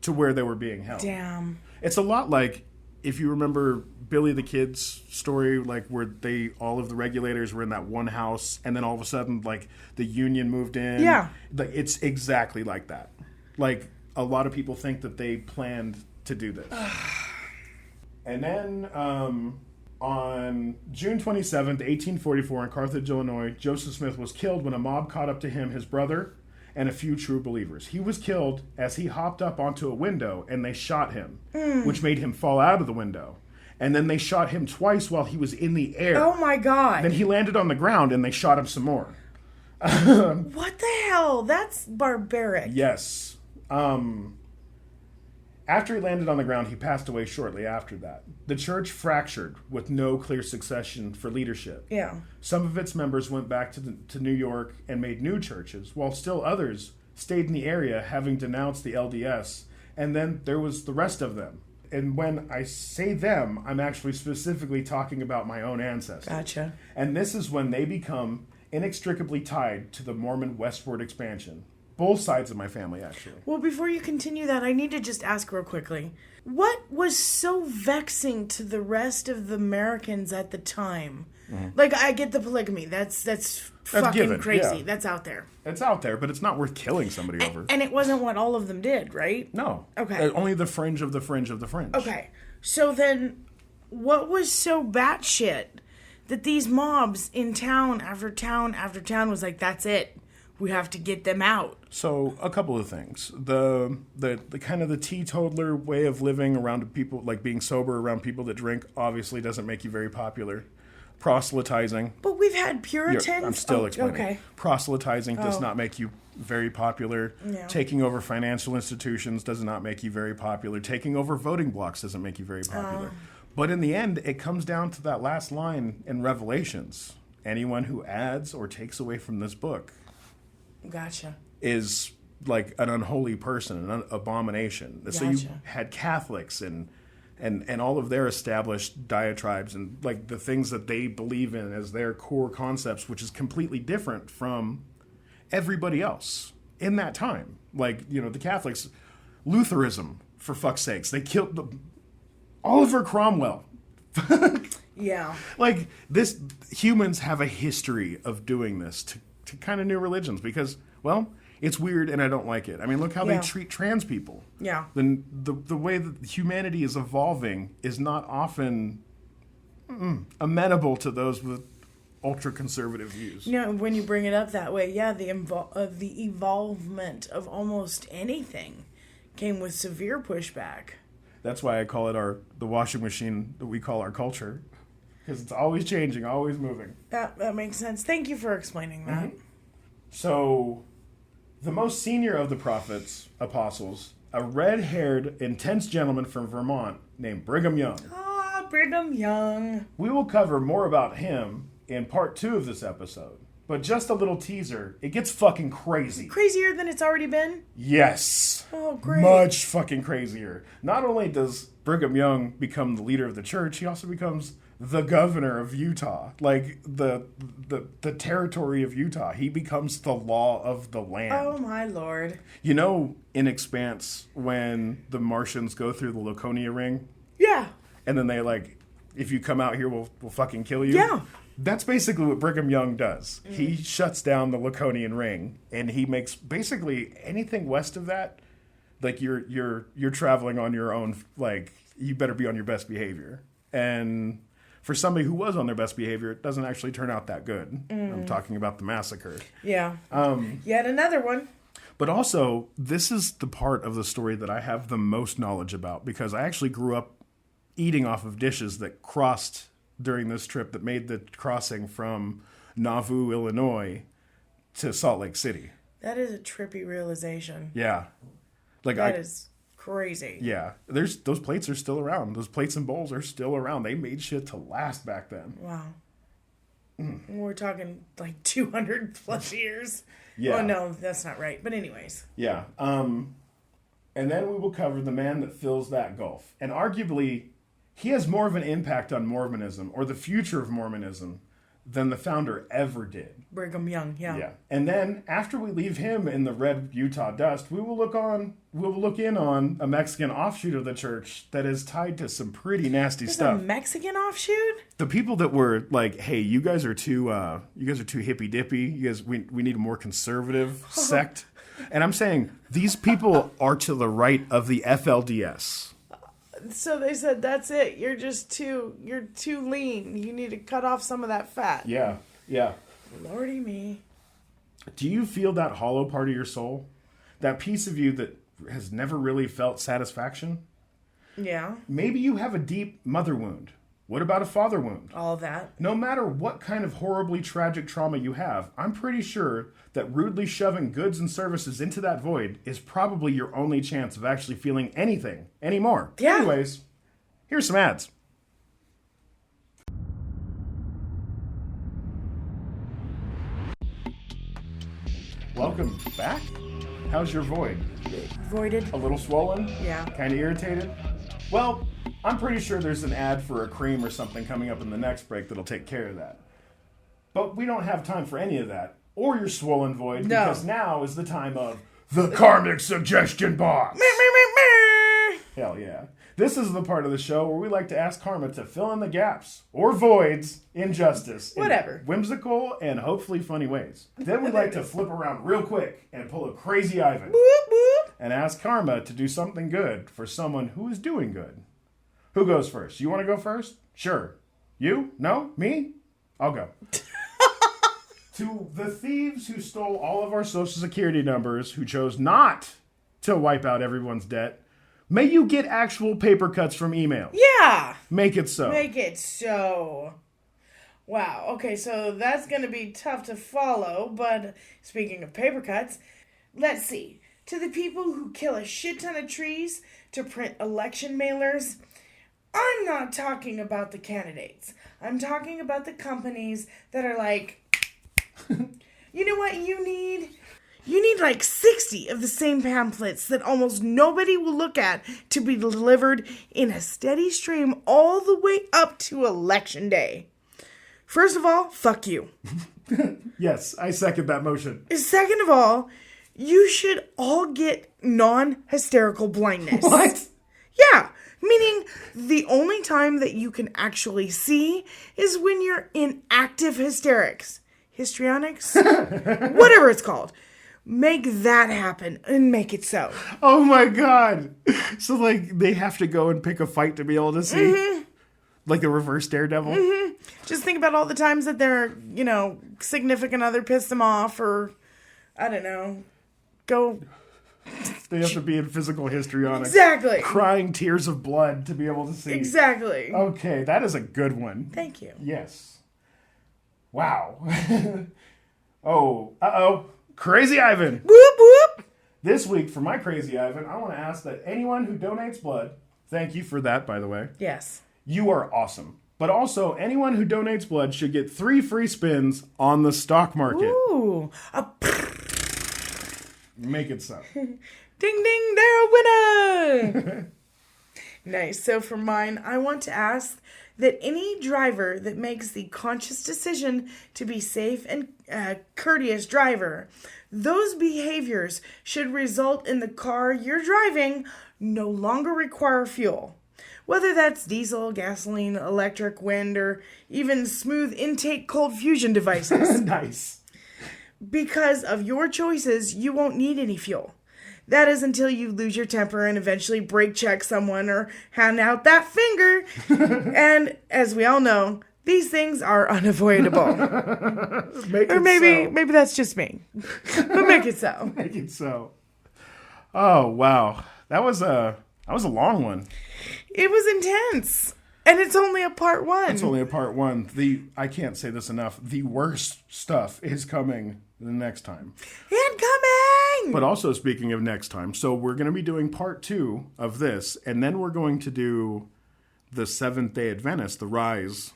to where they were being held. Damn. It's a lot like, if you remember Billy the Kid's story, where all of the regulators were in that one house, and then all of a sudden, the union moved in. Yeah. It's exactly like that. A lot of people think that they planned to do this. And then, on June 27th, 1844, in Carthage, Illinois, Joseph Smith was killed when a mob caught up to him, his brother, and a few true believers. He was killed as he hopped up onto a window, and they shot him, which made him fall out of the window. And then they shot him twice while he was in the air. Oh, my God. Then he landed on the ground, and they shot him some more. What the hell? That's barbaric. Yes. After he landed on the ground, he passed away shortly after that. The church fractured with no clear succession for leadership. Yeah. Some of its members went back to New York and made new churches, while still others stayed in the area, having denounced the LDS. And then there was the rest of them. And when I say them, I'm actually specifically talking about my own ancestors. Gotcha. And this is when they become inextricably tied to the Mormon westward expansion. both sides of my family, actually. Well, before you continue that, I need to just ask real quickly. What was so vexing to the rest of the Americans at the time? Like, I get the polygamy. That's fucking given, crazy. yeah. That's out there. It's out there, but it's not worth killing somebody over. And it wasn't what all of them did, right? No. Okay. Only the fringe of the fringe of the fringe. Okay. So then, what was so batshit that these mobs in town after town after town was like, that's it. We have to get them out. So a couple of things. The kind of the teetotaler way of living around people, like being sober around people that drink, obviously doesn't make you very popular. Proselytizing. But we've had Puritans. I'm still explaining. Okay. Proselytizing does not make you very popular. Yeah. Taking over financial institutions does not make you very popular. Taking over voting blocks doesn't make you very Oh. popular. But in the end, it comes down to that last line in Revelations. Anyone who adds or takes away from this book Gotcha. is like an unholy person, an abomination. So you Gotcha. had Catholics and all of their established diatribes and like the things that they believe in as their core concepts, which is completely different from everybody else in that time. Like, you know, the Catholics, Lutheranism, for fuck's sakes, they killed Oliver Cromwell. Yeah. Like, humans have a history of doing this to kind of new religions because, well, it's weird and I don't like it. I mean, look how they treat trans people. Yeah. Then the way that humanity is evolving is not often amenable to those with ultra-conservative views. You know, when you bring it up that way, yeah, the evolvement of almost anything came with severe pushback. That's why I call it the washing machine that we call our culture. Because it's always changing, always moving. That makes sense. Thank you for explaining that. Mm-hmm. So, the most senior of the prophets, apostles, a red-haired, intense gentleman from Vermont named Brigham Young. Ah, Brigham Young. We will cover more about him in part 2 of this episode. But just a little teaser, it gets fucking crazy. Crazier than it's already been? Yes. Oh, great. Much fucking crazier. Not only does Brigham Young become the leader of the church, he also becomes the governor of Utah. Like, the territory of Utah. He becomes the law of the land. Oh, my Lord. You know, in Expanse, when the Martians go through the Laconia ring? Yeah. And then they, like, if you come out here, we'll fucking kill you? Yeah. That's basically what Brigham Young does. He shuts down the Laconian ring, and he makes basically anything west of that, like you're traveling on your own. Like, you better be on your best behavior. And for somebody who was on their best behavior, it doesn't actually turn out that good. I'm talking about the massacre. Yeah. Yet another one. But also, this is the part of the story that I have the most knowledge about because I actually grew up eating off of dishes that crossed during this trip that made the crossing from Nauvoo, Illinois to Salt Lake City. That is a trippy realization. Yeah. Like That is crazy. Yeah. Those plates are still around. Those plates and bowls are still around. They made shit to last back then. Wow. We're talking like 200 plus years. Yeah. Oh, no, that's not right. But anyways. Yeah. And then we will cover the man that fills that gulf. And arguably, he has more of an impact on Mormonism or the future of Mormonism than the founder ever did. Brigham Young, yeah. Yeah. And then after we leave him in the red Utah dust, we will look in on a Mexican offshoot of the church that is tied to some pretty nasty There's stuff. a Mexican offshoot? The people that were like, "Hey, you guys are too hippy dippy. You guys, we need a more conservative sect." And I'm saying these people are to the right of the FLDS. So they said, that's it. You're too lean. You need to cut off some of that fat. Yeah, yeah. Lordy me. Do you feel that hollow part of your soul? That piece of you that has never really felt satisfaction? Yeah. Maybe you have a deep mother wound. What about a father wound? All of that. No matter what kind of horribly tragic trauma you have, I'm pretty sure that rudely shoving goods and services into that void is probably your only chance of actually feeling anything anymore. Yeah. Anyways, here's some ads. Welcome back. How's your void? Voided. A little swollen? Yeah. Kind of irritated? Well, I'm pretty sure there's an ad for a cream or something coming up in the next break that'll take care of that. But we don't have time for any of that. or your swollen void, No. because now is the time of the karmic suggestion box. Hell yeah. This is the part of the show where we like to ask Karma to fill in the gaps or voids in justice. Whatever. In whimsical and hopefully funny ways. Then we like to flip around real quick and pull a crazy Ivan. Boop, boop. And ask Karma to do something good for someone who is doing good. Who goes first? You want to go first? Sure. You? No? Me? I'll go. To the thieves who stole all of our social security numbers, who chose not to wipe out everyone's debt, may you get actual paper cuts from email. Yeah. Make it so. Make it so. Wow. Okay, so that's going to be tough to follow, but speaking of paper cuts, let's see. To the people who kill a shit ton of trees to print election mailers, I'm not talking about the candidates. I'm talking about the companies that are like, you know what you need? You need like 60 of the same pamphlets that almost nobody will look at to be delivered in a steady stream all the way up to election day. First of all, fuck you. Yes, I second that motion. Second of all, you should all get non-hysterical blindness. What? Yeah, meaning the only time that you can actually see is when you're in active hysterics. Histrionics? Whatever it's called. Make that happen and make it so. Oh my god. So like they have to go and pick a fight to be able to see? Mm-hmm. Like the reverse Daredevil? Mm-hmm. Just think about all the times that their, significant other pissed them off or, I don't know, go... They have to be in physical histrionics. Exactly. Crying tears of blood to be able to see. Exactly. Okay, that is a good one. Thank you. Yes. Wow. Uh-oh. Crazy Ivan. Whoop, whoop. This week, for my Crazy Ivan, I want to ask that anyone who donates blood, thank you for that, by the way. Yes. You are awesome. But also, anyone who donates blood should get 3 free spins on the stock market. Ooh. Make it so. Ding, ding, they're a winner. Nice. So for mine, I want to ask that any driver that makes the conscious decision to be safe and courteous driver, those behaviors should result in the car you're driving no longer require fuel. Whether that's diesel, gasoline, electric, wind, or even smooth intake cold fusion devices. Nice. Because of your choices, you won't need any fuel. That is until you lose your temper and eventually brake check someone or hand out that finger. And as we all know, these things are unavoidable. Or maybe that's just me. But make it so. Make it so. Oh wow, that was a long one. It was intense, and it's only a part 1. It's only a part 1. I can't say this enough. The worst stuff is coming the next time. Incoming! But also, speaking of next time, so we're going to be doing part 2 of this, and then we're going to do the Seventh-day Adventist, the rise,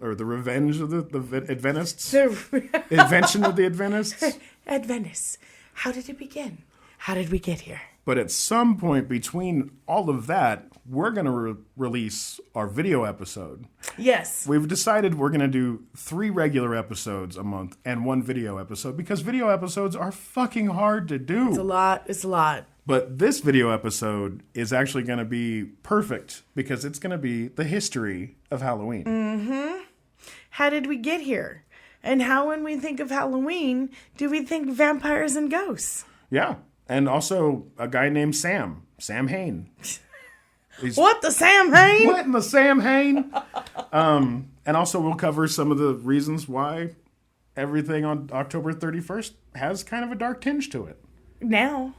or the revenge of the Adventists, invention of the Adventists. Adventists. How did it begin? How did we get here? But at some point between all of that, we're going to release our video episode. Yes. We've decided we're going to do 3 regular episodes a month and 1 video episode because video episodes are fucking hard to do. It's a lot. But this video episode is actually going to be perfect because it's going to be the history of Halloween. Mm-hmm. How did we get here? And how, when we think of Halloween, do we think vampires and ghosts? Yeah. And also a guy named Sam Hain. What the Sam Hain? What in the Sam Hain? And also we'll cover some of the reasons why everything on October 31st has kind of a dark tinge to it. Now.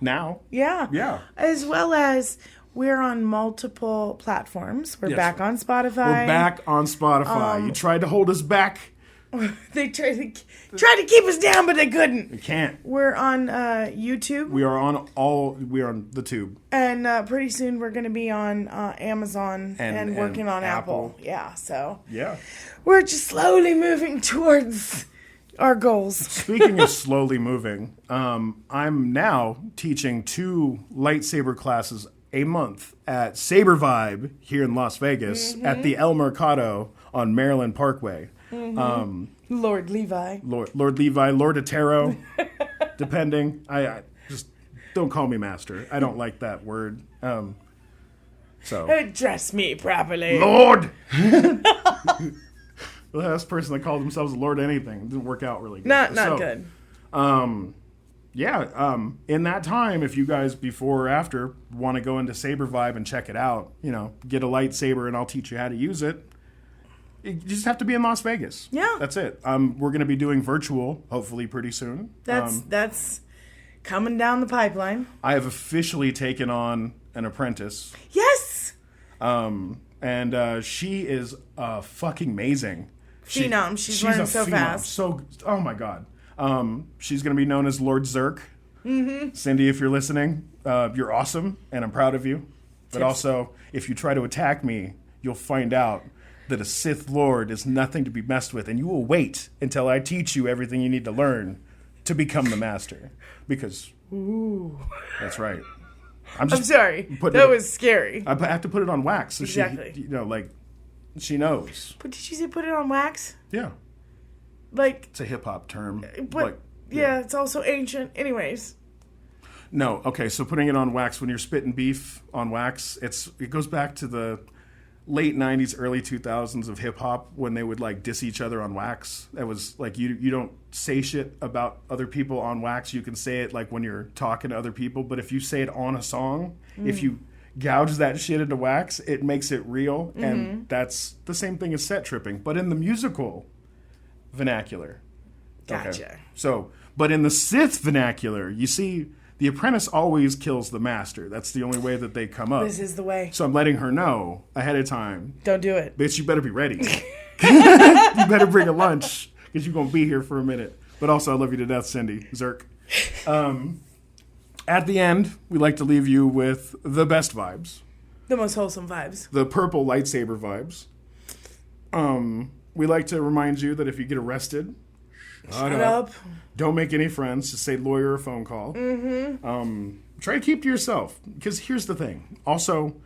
Yeah. Yeah. As well as we're on multiple platforms. We're back on Spotify. We're back on Spotify. You tried to hold us back. They tried to keep us down, but they couldn't. You can't. We're on YouTube. We are on the tube. And pretty soon we're going to be on Amazon and working on Apple. Yeah, so. Yeah. We're just slowly moving towards our goals. Speaking of slowly moving, I'm now teaching 2 lightsaber classes a month at Saber Vibe here in Las Vegas at the El Mercado on Maryland Parkway. Lord Levi. Lord Levi, Lord of Tarot, depending. I just don't call me master. I don't like that word. So Address me properly. Lord. The last person that called themselves a Lord anything didn't work out really good. Not good. In that time, if you guys before or after want to go into Saber Vibe and check it out, get a lightsaber and I'll teach you how to use it. You just have to be in Las Vegas. Yeah. That's it. We're going to be doing virtual, hopefully pretty soon. That's coming down the pipeline. I have officially taken on an apprentice. Yes! And she is fucking amazing. Phenom. She's learning so fast. Oh my God. She's going to be known as Lord Zerk. Mm-hmm. Cindy, if you're listening, you're awesome, and I'm proud of you. But also, if you try to attack me, you'll find out that a Sith Lord is nothing to be messed with, and you will wait until I teach you everything you need to learn to become the master. Because, that's right. I'm sorry. That was scary. I have to put it on wax. So exactly. She knows. But did you say put it on wax? Yeah. It's a hip-hop term. But, yeah, it's also ancient. Anyways. No, okay, so putting it on wax, when you're spitting beef on wax, it goes back to the late 90s, early 2000s of hip-hop when they would, diss each other on wax. That was, you don't say shit about other people on wax. You can say it, when you're talking to other people, but if you say it on a song, if you gouge that shit into wax, it makes it real, and that's the same thing as set tripping, but in the musical vernacular. Gotcha. Okay. So, but in the Sith vernacular, you see, the apprentice always kills the master. That's the only way that they come up. This is the way. So I'm letting her know ahead of time. Don't do it. Bitch, you better be ready. You better bring a lunch, because you're going to be here for a minute. But also, I love you to death, Cindy. Zerk. At the end, we like to leave you with the best vibes. The most wholesome vibes. The purple lightsaber vibes. We like to remind you that if you get arrested, shut up. Don't make any friends. Just say lawyer or phone call. Mm-hmm. Try to keep to yourself. Because here's the thing. Also,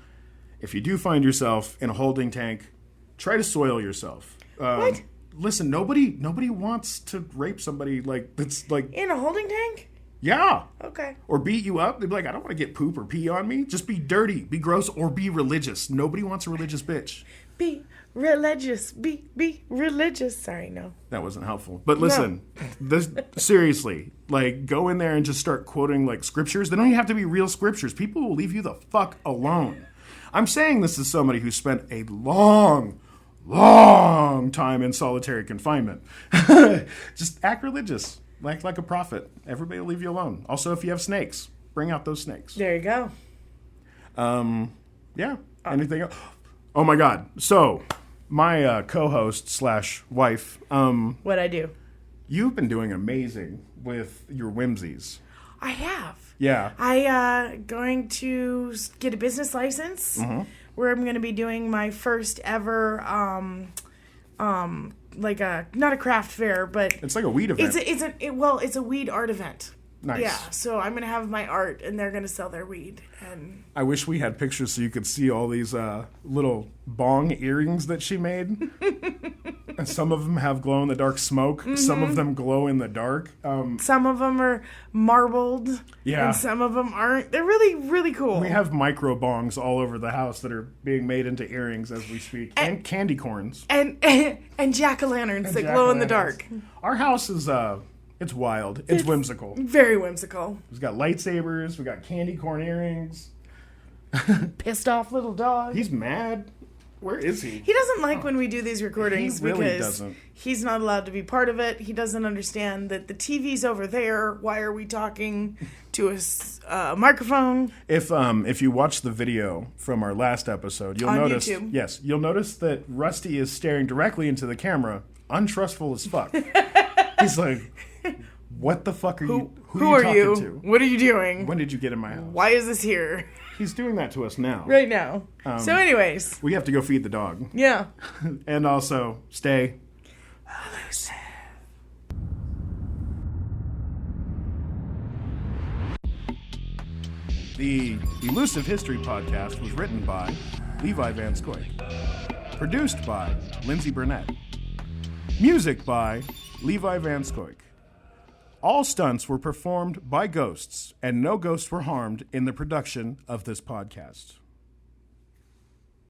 if you do find yourself in a holding tank, try to soil yourself. What? Listen, nobody wants to rape somebody that's in a holding tank? Yeah. Okay. Or beat you up. They'd be like, I don't want to get poop or pee on me. Just be dirty, be gross, or be religious. Nobody wants a religious bitch. Be religious. Be religious. Sorry, no. That wasn't helpful. But listen, seriously, go in there and just start quoting scriptures. They don't even have to be real scriptures. People will leave you the fuck alone. I'm saying this as somebody who spent a long time in solitary confinement. Just act religious, like a prophet. Everybody will leave you alone. Also, if you have snakes, bring out those snakes. There you go. Yeah. Anything else? Oh my God. So, my co-host / wife. What'd I do? You've been doing amazing with your whimsies. I have. Yeah. I going to get a business license where I'm going to be doing my first ever not a craft fair, but it's like a weed event. It's a weed art event. Nice. Yeah, so I'm going to have my art, and they're going to sell their weed. And I wish we had pictures so you could see all these little bong earrings that she made. And some of them have glow-in-the-dark smoke. Mm-hmm. Some of them glow in the dark. Some of them are marbled. Yeah. And some of them aren't. They're really, really cool. We have micro bongs all over the house that are being made into earrings as we speak. And candy corns. And jack-o'-lanterns that glow in the dark. Our house is... It's wild. It's whimsical. Very whimsical. We've got lightsabers. We got candy corn earrings. Pissed off little dog. He's mad. Where is he? He doesn't like when we do these recordings because doesn't. He's not allowed to be part of it. He doesn't understand that the TV's over there. Why are we talking to a microphone? If you watch the video from our last episode, you'll notice. YouTube. Yes, you'll notice that Rusty is staring directly into the camera, untrustful as fuck. He's like, what the fuck are you? Who are you talking to? What are you doing? When did you get in my house? Why is this here? He's doing that to us now. Right now. So anyways. We have to go feed the dog. Yeah. And also, stay elusive. The Elusive History Podcast was written by Levi Vanschoiack. Produced by Lyndsay Burnett. Music by Levi and Vanschoiack. All stunts were performed by ghosts, and no ghosts were harmed in the production of this podcast.